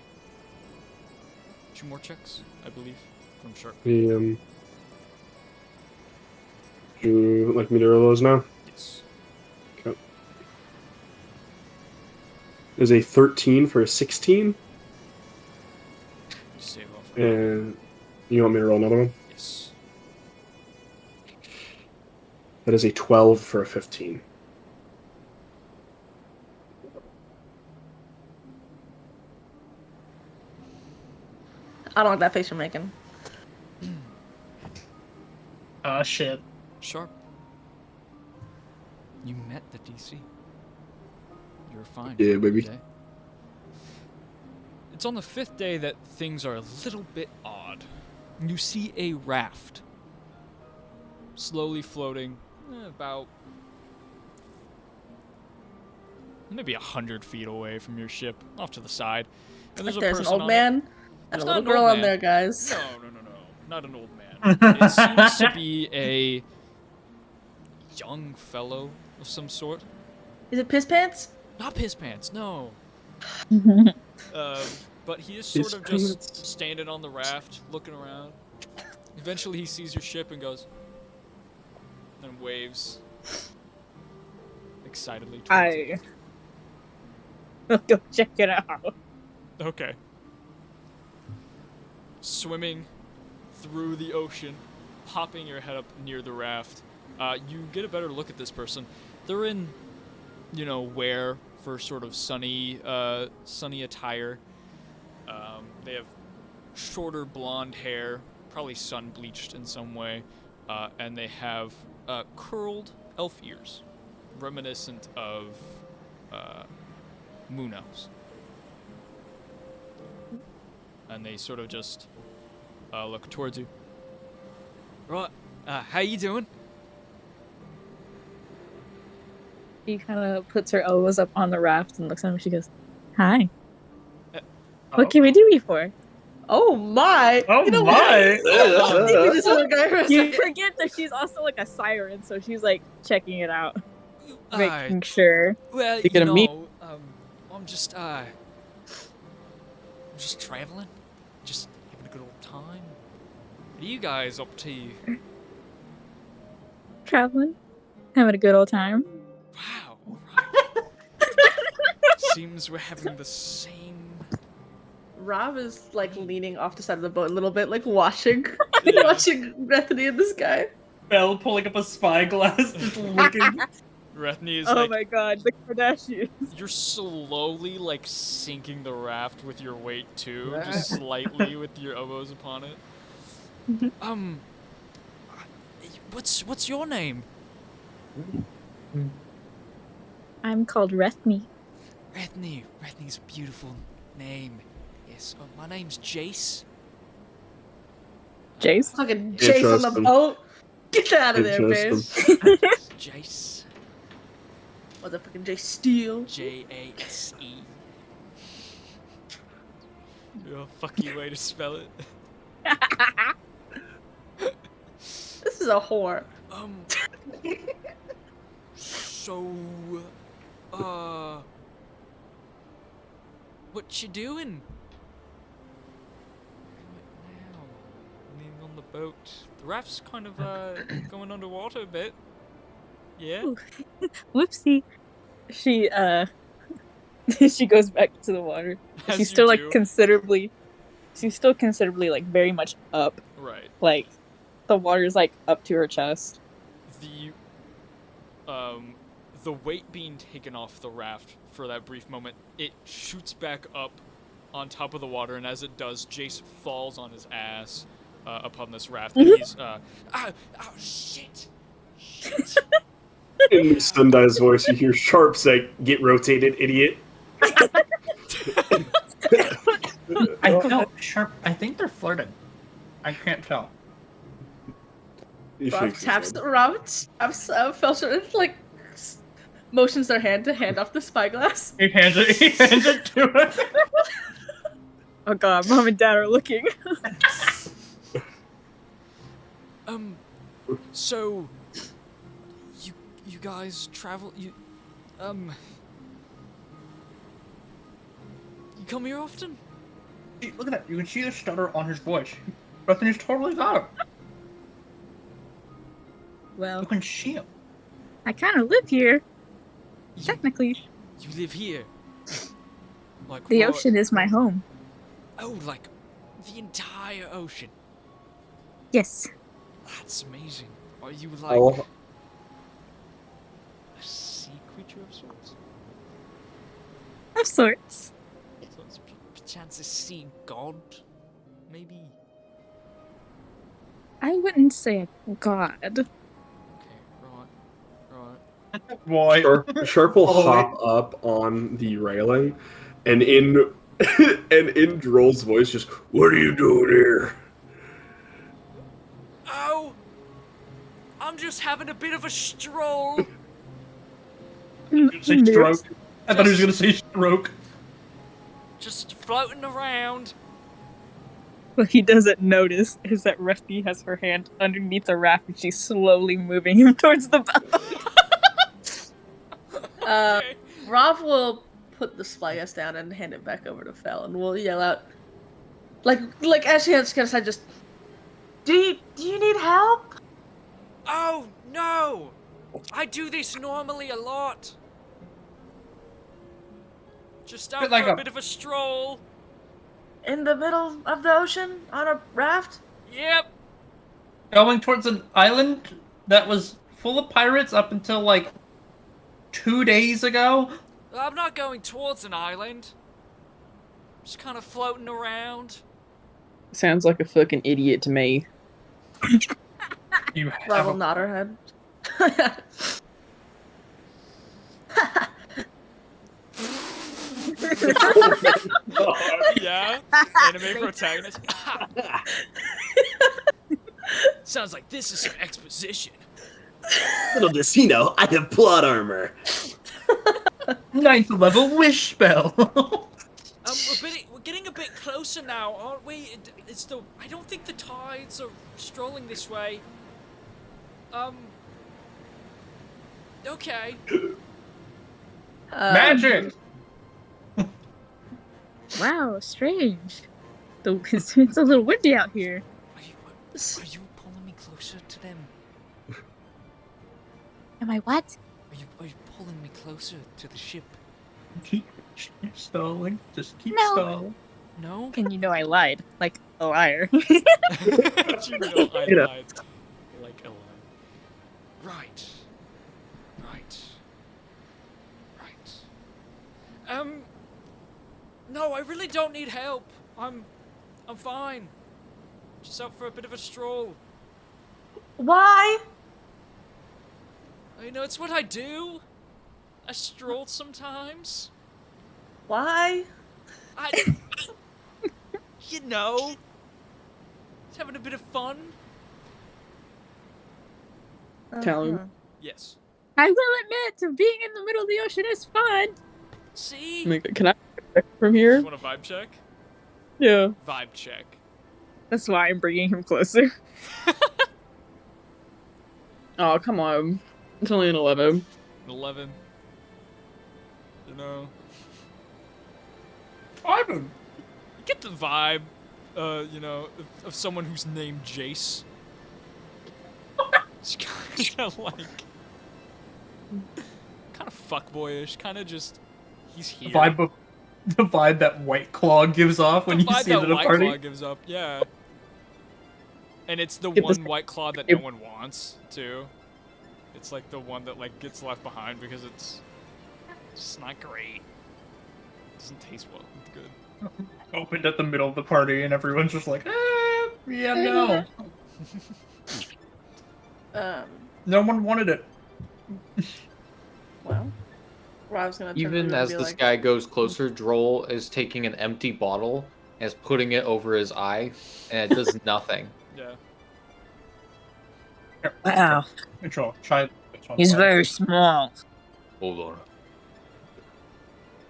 2 more checks, I believe, from Sharp. Do you like me to roll those now? Yes. Okay. There's a 13 for a 16. Save off. And you want me to roll another one? Yes. That is a 12 for a 15. I don't like that face you're making. Shit. Sharp. You met the DC. You were fine. Yeah, for baby. the day. It's on the 5th day that things are a little bit odd. You see a raft slowly floating about maybe 100 feet away from your ship, off to the side. And There's a an person old on man it. and It's a not little an girl old on there, man. guys. No, not an old man. It seems to be a young fellow of some sort. Is it Piss Pants? Not Piss Pants, no. But he is Piss sort of just Pants. standing on the raft, looking around. Eventually he sees your ship and goes, and waves excitedly towards it. I'll go check it out. Okay. Swimming through the ocean, popping your head up near the raft, you get a better look at this person. They're in, wear for sort of sunny attire. They have shorter blonde hair, probably sun bleached in some way, and they have curled elf ears, reminiscent of moon elves. And they sort of just look towards you. Right, how you doing? She kind of puts her elbows up on the raft and looks at him. She goes, "Hi. What can we do you for?" Oh my! Oh you know my! What? Leave me this little guy for a You second. forget that she's also like a siren, so she's like checking it out, Uh, making sure. well, You gonna meet- I'm just traveling, just having a good old time. What are you guys up to? Traveling, having a good old time. Wow, alright. Seems we're having the same. Rob is like leaning off the side of the boat a little bit, like watching, Yeah. watching Bethany and this guy. Belle pulling up a spyglass, just looking. Rethny is Oh like, my god, the Kardashians. you're slowly like sinking the raft with your weight too, just slightly with your elbows upon it. What's your name? I'm called Rethny. Rethny. Rethny's a beautiful name. Yes. My name's Jace. Jace. Fucking Yeah, Jace on trust the him. boat. Get out of Yeah, there, trust bitch. Jace. Motherfucking Jace Steele. Jase. A fucky way to spell it. This is a whore. So, what you doing? Right now, leaning on the boat. The raft's kind of, going underwater a bit. Yeah? Ooh. Whoopsie. She she goes back to the water. As She's you still like do. considerably like very much up. Right. Like the water's like up to her chest. The weight being taken off the raft for that brief moment, it shoots back up on top of the water, and as it does, Jace falls on his ass upon this raft. And he's, shit! Shit! In Sundai's voice, you hear Sharp say, "Get rotated, idiot." I know, Sharp. I think they're flirting. I can't tell. He Rob shakes his taps, head. Rob taps Felshire, like, motions their hand to hand off the spyglass. He hands it to her. Oh god, mom and dad are looking. So, you guys travel, you come here often? See, look at that. You can see the stutter on his voice. Bethany's totally got him. Well, You can see him. I kind of live here. Technically, You live here? Like the what? ocean is my home. Oh, like the entire ocean. Yes. That's amazing. Are you like Oh, a sea creature of sorts? Of sorts. So it's perchance a sea god, maybe? I wouldn't say a god. Okay, right. Boy. Sharp will Oh, hop up on the railing, and in and in Droll's voice, just, "What are you doing here?" Oh! I'm just having a bit of a stroll. Say stroke. I thought he was gonna say stroke. Just floating around. What he doesn't notice is that Rusty has her hand underneath the raft and she's slowly moving him towards the boat. Okay. Rob will put the spyglass down and hand it back over to Fel, and we'll yell out, like as she has to say, just, do you need help? Oh, no! I do this normally a lot. Just out Bit like for a a- bit of a stroll. In the middle of the ocean on a raft? Yep. Going towards an island that was full of pirates up until like 2 days ago. I'm not going towards an island. Just kind of floating around. Sounds like a fucking idiot to me. You Rob have will a nod her head. Yeah, anime protagonist. Sounds like this is some exposition. Little does he know, I have plot armor. 9th level wish spell. We're getting a bit closer now, aren't we? I don't think the tides are strolling this way. Okay. Magic. Wow, strange. It's a little windy out here. Are you pulling me closer to them? Am I what? Are you pulling me closer to the ship? Keep stalling. Just keep No. stalling. No? And you know I lied, like a liar. You know I Yeah. lied. Like a lie. Right. No, I really don't need help. I'm fine. Just out for a bit of a stroll. Why? You know, it's what I do. I stroll sometimes. Why? You know, just having a bit of fun. Tell him. Yes. I will admit, being in the middle of the ocean is fun. See? Can I check from here? You want a vibe check? Yeah. Vibe check. That's why I'm bringing him closer. Oh, come on. It's only an 11. 11. You know. Ivan. You get the vibe, you know, of someone who's named Jace. It's kind of like, kind of fuckboyish, kind of just, he's here. The vibe that White Claw gives off when The you vibe see it that at a White party. Claw gives up, yeah. And it's the Get one this- White Claw that no one wants, too. It's like the one that like gets left behind because it's just not great. It doesn't taste well. It's good. Opened at the middle of the party and everyone's just like, yeah, no. No one wanted it. Well, Rob's gonna turn Even to him and as be this like, guy goes closer, Droll is taking an empty bottle and is putting it over his eye, and it does nothing. Yeah. Wow, Control. Try this one. he's very small. Hold on.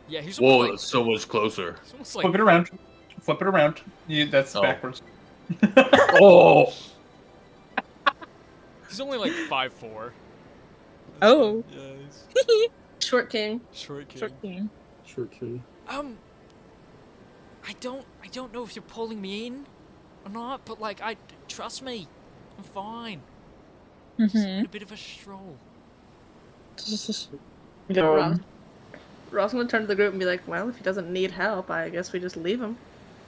Yeah, he's Whoa, almost like, it's so much closer. he's almost Flip like it around. Flip it around. That's Oh. backwards. Oh! he's only like 5'4". Oh. Yeah, he's short king. short kid. Short king. Sure can. I don't know if you're pulling me in or not, but like, trust me, I'm fine. Just Mm-hmm. a bit of a stroll. Rob's gonna turn to the group and be like, well, if he doesn't need help, I guess we just leave him.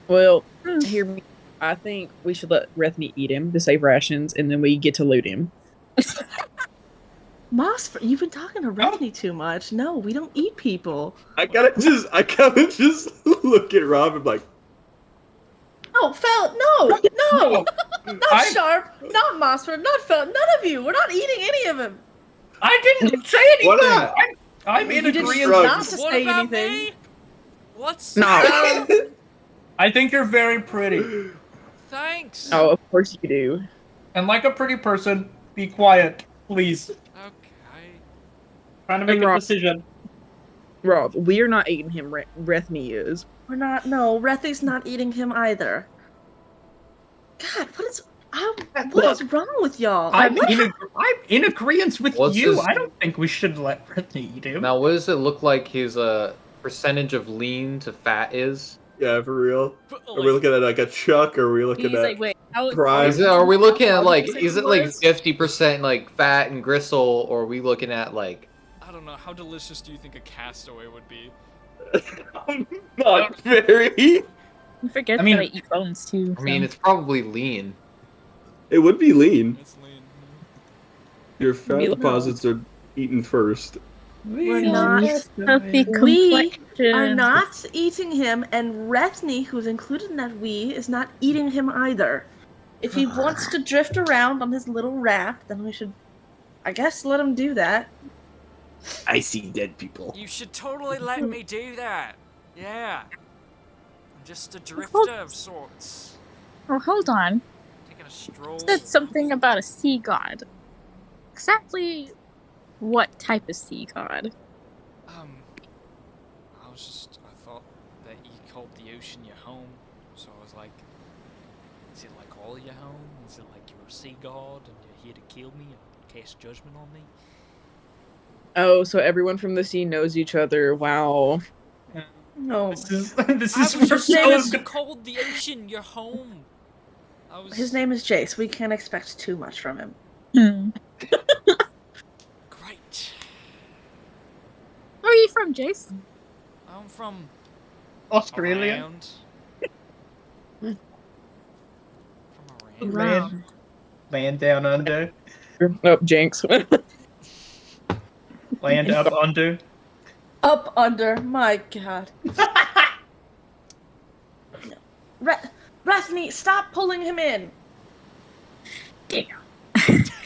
Well, hear me. I think we should let Rethny eat him to save rations, and then we get to loot him. Moss, you've been talking to Rethny too much. No, we don't eat people. I gotta just look at Rob and be like, No, Felt, no, not I- Sharp, not Mossford, not Felt, none of you. We're not eating any of him. I didn't say anything. What? I'm in You didn't agreement. not to What say about anything. me? What's No. I think you're very pretty. Thanks. Oh, of course you do. And like a pretty person, be quiet, please. Okay. Trying to make And a Rob- decision. Rob, we are not eating him. Rethny is. We're not. No, Rethy's not eating him either. God, what is wrong with y'all? I'm in agreement with What's you. his- I don't think we should let Rethny eat him. Now, what does it look like his percentage of lean to fat is? yeah, for real. But, Are we looking at like a Chuck, or are we looking He's at like, wait, how? Prime? Are we looking at like, How is it like was- 50% like fat and gristle, or are we looking at like, I don't know. How delicious do you think a castaway would be? Not very. You forget I mean- that I eat bones too. I mean, so. it's probably lean. It would be lean. It's lean. Your fat Be- deposits are eaten first. We're not. Healthy We complexion. are not eating him, and Rethny, who's included in that we, is not eating him either. If he wants to drift around on his little raft, then we should, I guess, let him do that. I see dead people. You should totally let me do that. Yeah. I'm just a drifter of sorts. Oh, hold on. Taking a stroll. You said something about a sea god. Exactly what type of sea god? I thought that you called the ocean your home, so I was like, is it like all your home? Is it like you're a sea god and you're here to kill me and cast judgment on me? Oh, so everyone from the sea knows each other. Wow. No. This is I was just so called the ocean your home. His name is Jace. We can't expect too much from him. Great. Where are you from, Jace? I'm from Australia. around. From around. Wow. Land down under. Oh, Jinx. Land up under. Up under. My God. No. Rethny, stop pulling him in. Damn.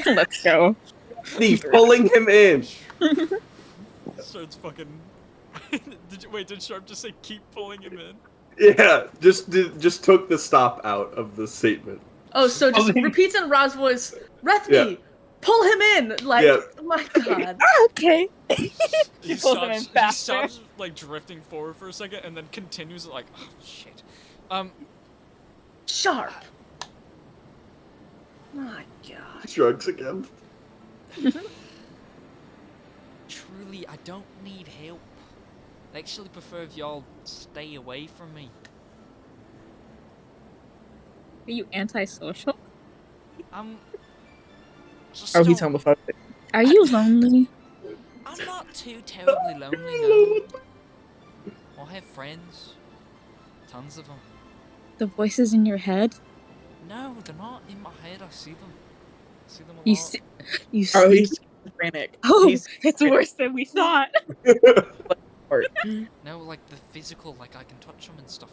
Let's go. He's pulling him in. Starts fucking. Did Sharp just say keep pulling him in? Yeah, just took the stop out of the statement. Oh, so just repeats in Rob's voice, Rethny, pull him in! Like, Yeah. oh my God. Okay. He pulls him in he faster. stops like drifting forward for a second and then continues like, oh shit. Sharp. My God. Shrugs again. Truly, I don't need help. I actually prefer if y'all stay away from me. Are you antisocial? I'm just Oh, he's don't- homophobic. Are you lonely? I'm not too terribly lonely, no. I have friends. Tons of them. The voices in your head? No, they're not in my head. I see them. I see them a You lot. see, you Oh, see. he's schizophrenic. Oh, He's it's worse than we thought. No, like the physical, like I can touch them and stuff.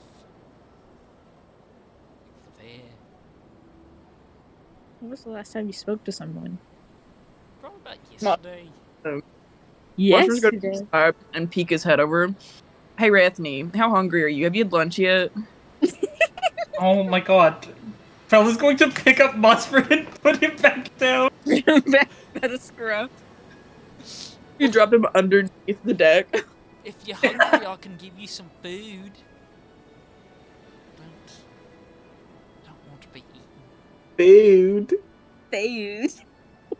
There. When was the last time you spoke to someone? Probably about yesterday. Monster's gonna Yesterday. stop and peek his head over. Hey, Rathny, how hungry are you? Have you had lunch yet? Oh my God. Fella's going to pick up Mossford and put him back down. Back by the scruff. You dropped him underneath the deck. If you're hungry, I can give you some food. Don't want to be eaten. Food. Food.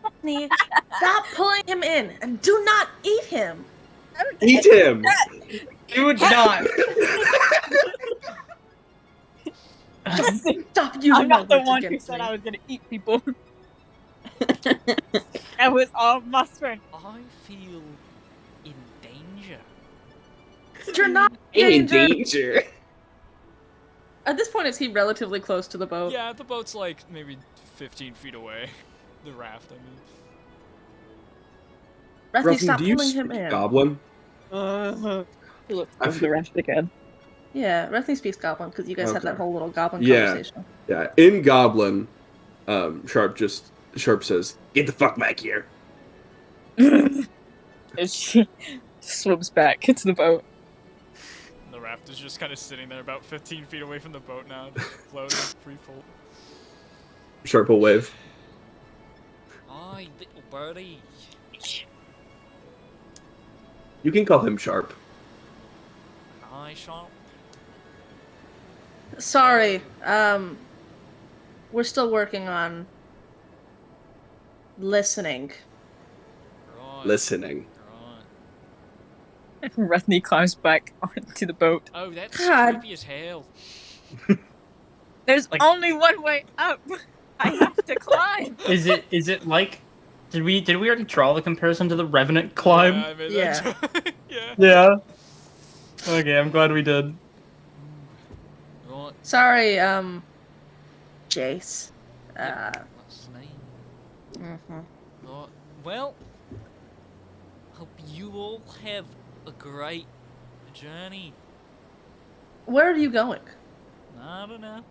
Rethny, stop pulling him in and do not eat him. Eat him. Do not. Stop using I'm not my the words one who against said me. I was gonna eat people. That was all Mustard. I feel in danger. You're not I'm in danger. danger. At this point, is he relatively close to the boat? Yeah, the boat's like maybe 15 feet away. The raft, I mean. Rethny, Ruffin, stop do you pulling him speak in. Goblin? He looked over the rest again. Yeah, Rethny speaks Goblin because you guys had that Okay. whole little Goblin Yeah. conversation. Yeah, in Goblin, Sharp says, Get the fuck back here. And she swims back into the boat. And the raft is just kind of sitting there about 15 feet away from the boat now, just floating, free fall. Sharp will wave. Hi, little birdie. You can call him Sharp. Hi, Sharp. Sorry, we're still working on listening. Right. Listening. Right. Rethny climbs back onto the boat. Oh, that's God. creepy as hell. There's Like- only one way up. I have to climb. Is it like? Did we already draw the comparison to the Revenant climb? Yeah, I made Yeah. that joke. Yeah. Yeah. Okay, I'm glad we did. Right. Sorry, Jace. What's the name? Mhm. Right. Well, hope you all have a great journey. Where are you going? I don't know.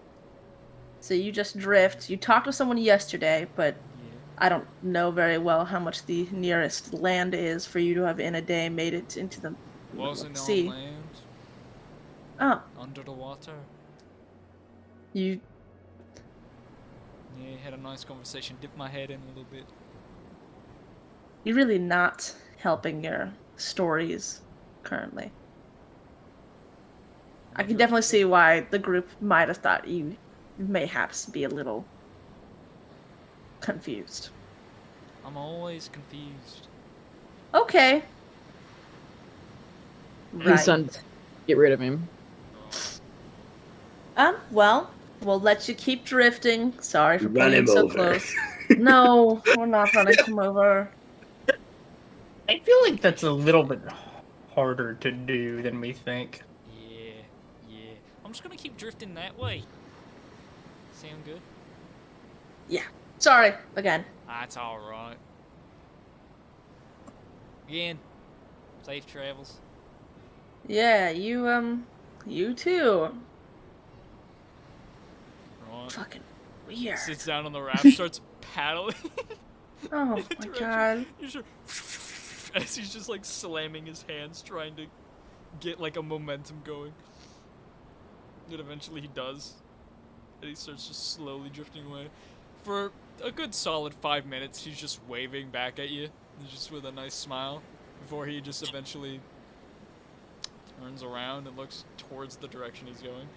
So you just drift. You talked to someone yesterday, but Yeah. I don't know very well how much the nearest land is for you to have in a day made it into the Wasn't on sea. land, Oh, under the water. you Yeah, had a nice conversation. Dipped my head in a little bit. you're really not helping your stories currently. I can definitely see why the group might have thought you mayhaps be a little confused. I'm always confused. Okay. He's Right. done. Get rid of him. Well, we'll let you keep drifting. Sorry for Run playing him so over. close. No, we're not running him over. I feel like that's a little bit harder to do than we think. Yeah. I'm just gonna keep drifting that way. Sound good? Yeah. Sorry, again. That's alright. Again, safe travels. Yeah, you too. Right. Fucking weird. Sits down on the raft, starts paddling. Oh in the my direction. god. You sure- As he's just like slamming his hands, trying to get like a momentum going. And eventually he does. And he starts just slowly drifting away. For a good solid 5 minutes, he's just waving back at you, just with a nice smile, before he just eventually turns around and looks towards the direction he's going.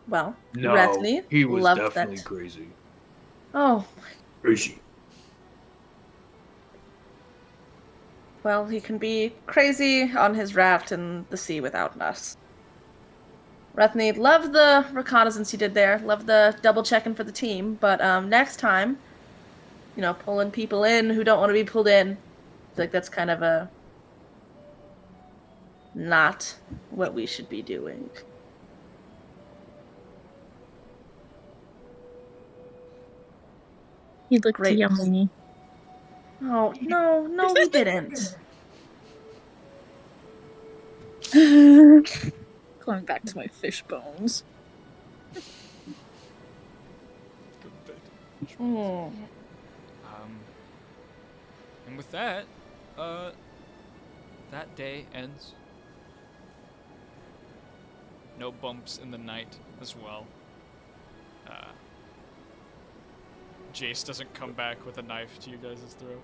Well, No, Rethny he was loved definitely that. crazy. Oh, Crazy. well, he can be crazy on his raft in the sea without us. Rethny, love the reconnaissance you did there. Love the double checking for the team. But next time, pulling people in who don't want to be pulled in, I feel like that's kind of a not what we should be doing. He looked Great. yummy. Oh, no, he didn't. Going back to my fish bones. Good bit. Mm. And with that, that day ends. No bumps in the night as well. Jace doesn't come back with a knife to you guys' throat.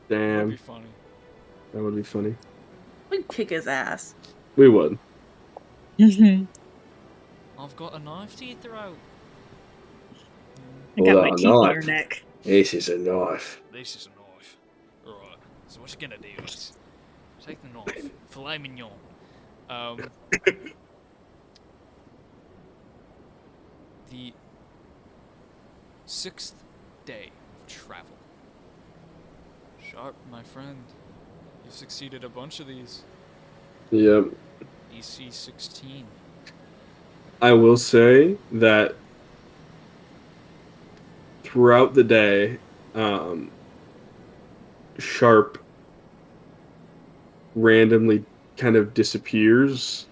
That would Damn, be funny. that would be funny. We'd kick his ass. We would. I've got a knife to your throat. I got my Hold on, teeth on your knife. neck. This is a knife. This is a knife. Right. So what you're gonna do is take the knife, filet mignon. The 6th day of travel. Sharp, my friend. You've succeeded a bunch of these. Yep. EC 16. I will say that throughout the day, Sharp randomly kind of disappears.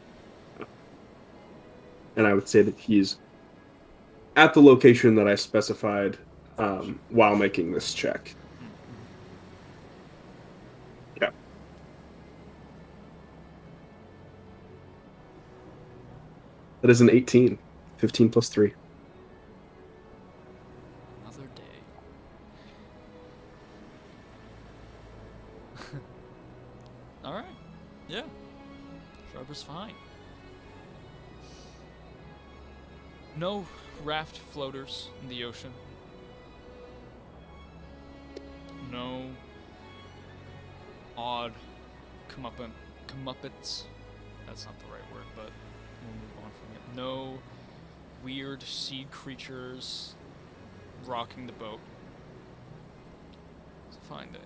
And I would say that he's at the location that I specified while making this check. Yeah. That is an 18. 15 plus 3. Another day. Alright. Yeah. Sharp is fine. No raft floaters in the ocean. No odd comeuppets. That's not the right word, but we'll move on from it. No weird sea creatures rocking the boat. It's a fine day.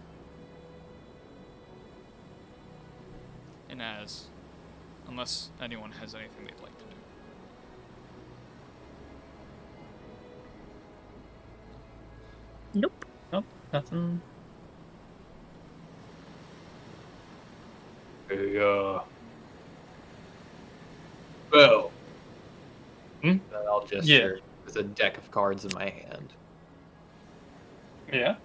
And unless anyone has anything they'd like to do. Nope. Nope, nothing. Hey, Bell. And I'll gesture with a deck of cards in my hand. Yeah.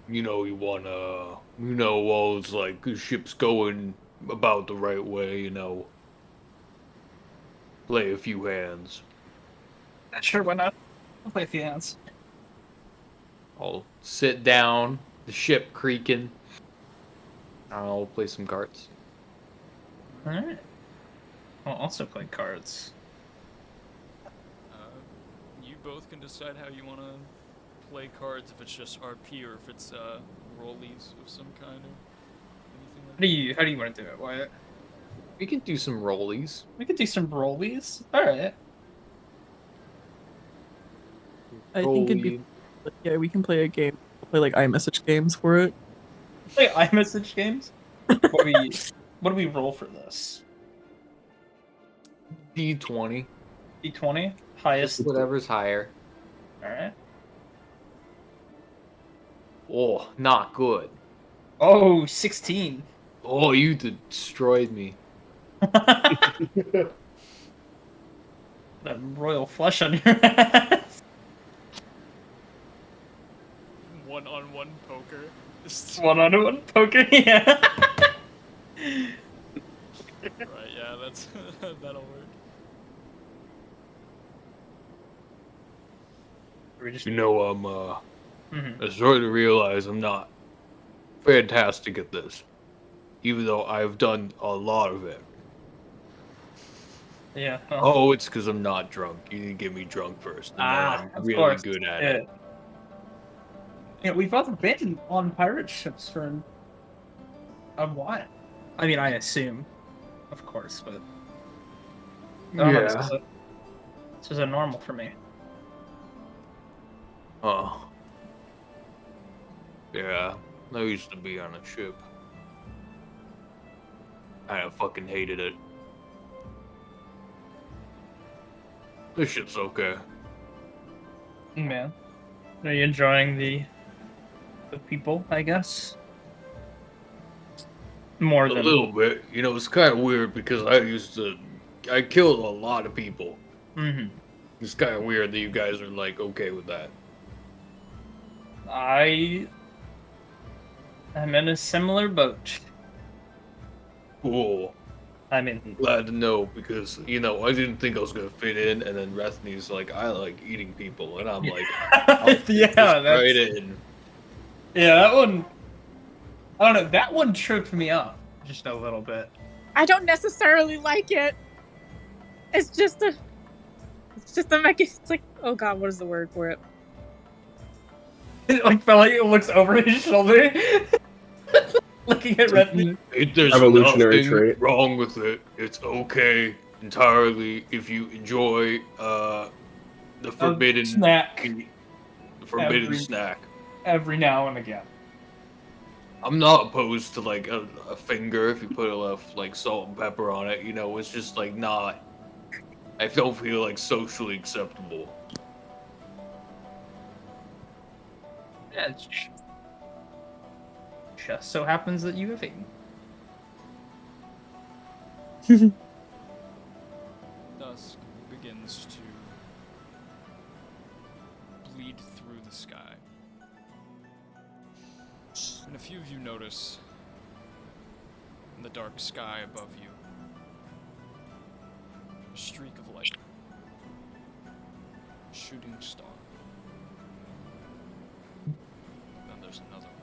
While it's like the ship's going about the right way, play a few hands. Sure, why not? I'll play a few hands. I'll sit down, the ship creaking. I'll play some cards. Alright. I'll also play cards. You both can decide how you want to play cards, if it's just RP or if it's rollies of some kind or anything like that. How do you want to do it, Wyatt? We can do some rollies. We could do some rollies. Alright. I think it'd be yeah, we can play a game. We'll play like iMessage games for it. Play iMessage games? What do we roll for this? D20. D20? Highest. Just whatever's higher. Alright. Oh, not good. Oh, 16. Oh, you destroyed me. That royal flush on your ass. One-on-one poker. One-on-one poker, yeah. Right, yeah, that'll work. I'm starting to realize I'm not fantastic at this, even though I've done a lot of it. Yeah. Oh, it's because I'm not drunk. You didn't get me drunk first, and then I'm of really course. good at it. Yeah, we've both been on pirate ships for a while. I mean, I assume, of course, but I don't know, this is a normal for me. Oh. Yeah, I used to be on a ship. I fucking hated it. This ship's okay. Man, are you enjoying the people? I guess more A than little bit. It's kind of weird because I killed a lot of people. Mm-hmm. It's kind of weird that you guys are like okay with that. I am in a similar boat. Cool. I mean, Glad to know because I didn't think I was gonna fit in, and then Rethny's like, I like eating people, and I'm like, yeah, that's right in. Yeah, that one. I don't know. That one tripped me up just a little bit. I don't necessarily like it. It's just a it's like, oh god, what is the word for it? It like felt like it looks over his shoulder, looking at Rethny. There's Evolutionary nothing trait. wrong with it. It's okay entirely if you enjoy the forbidden snack. The forbidden snack. Every now and again. I'm not opposed to like a finger if you put enough like salt and pepper on it. It's just like not. I don't feel like socially acceptable. Yeah, it just so happens that you have eaten. Dusk begins to bleed through the sky. And a few of you notice in the dark sky above you a streak of light. A shooting star. Then there's another one.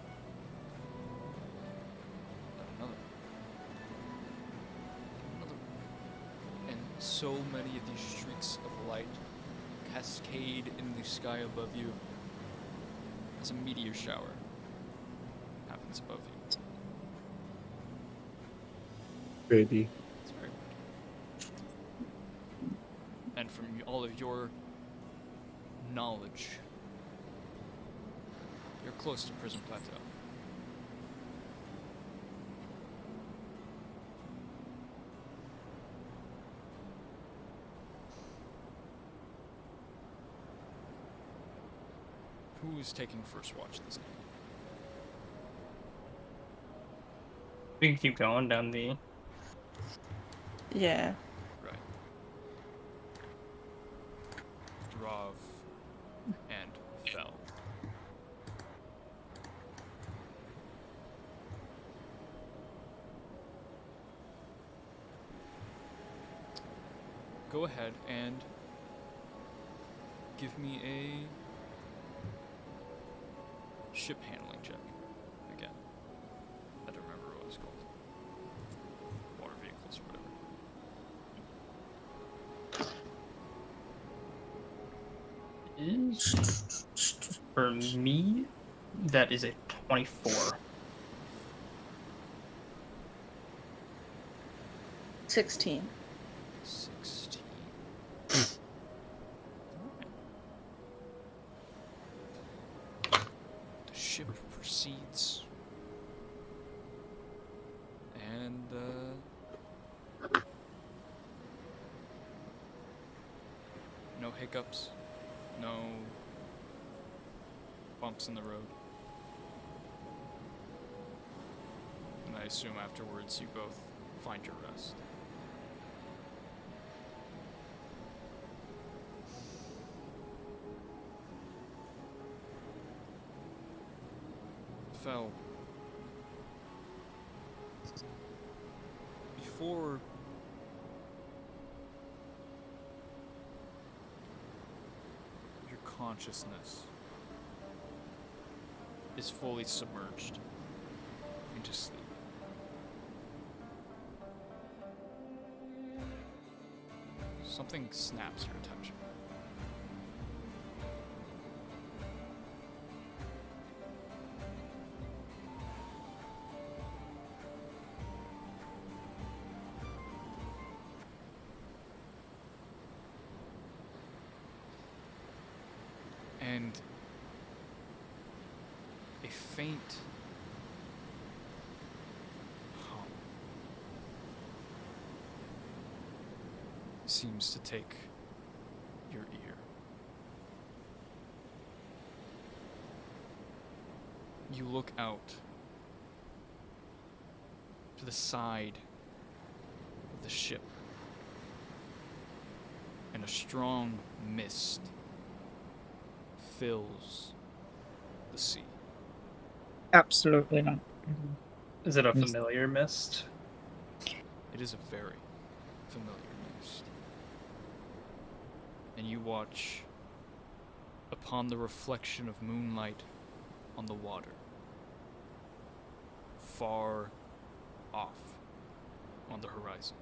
Then another. Another one. And so many of these streaks of light cascade in the sky above you as a meteor shower happens above you. Baby. It's very weird. And from all of your knowledge, you're close to Prism Plateau. Who's taking first watch this night? We can keep going down the. Yeah. Right. Rav and Fel. Go ahead and give me a ship handling check again. I don't remember what it's called. Water vehicles or whatever. For me, that is a 24. 16. 16. The ship proceeds. And, no hiccups. No bumps in the road. And I assume afterwards you both find your rest. Fel. Before your consciousness is fully submerged into sleep, something snaps your attention. And a faint hum seems to take your ear. You look out to the side of the ship, and a strong mist fills the sea. Absolutely not. Is it a familiar mist? It is a very familiar mist. And you watch upon the reflection of moonlight on the water, far off on the horizon,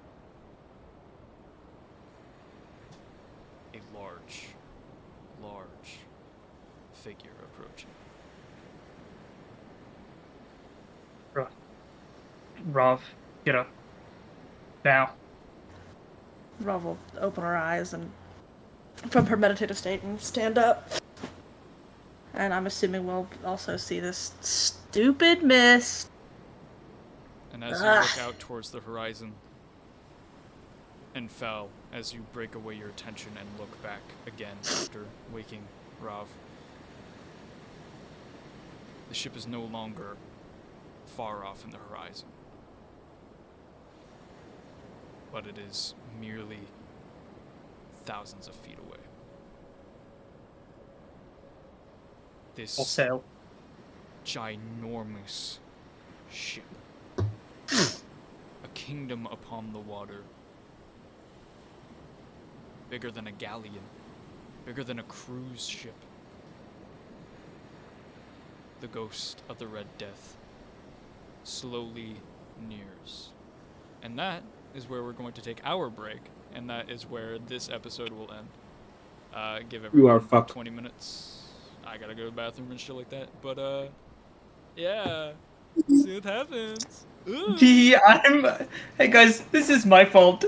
a large figure approaching. Rav, get up. Now. Rav will open her eyes and from her meditative state and stand up. And I'm assuming we'll also see this stupid mist. And as you look out towards the horizon, and Fel, as you break away your attention and look back again after waking Rav, the ship is no longer far off in the horizon, but it is merely thousands of feet away. This Full sail. ginormous ship, a kingdom upon the water, bigger than a galleon, bigger than a cruise ship. The ghost of the Red Death slowly nears. And that is where we're going to take our break, and that is where this episode will end. Give everyone 20 minutes. I gotta go to the bathroom and shit like that, but yeah, see what happens. Gee, hey guys, this is my fault.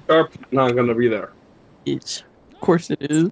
Sharp not gonna be there. Of course it is.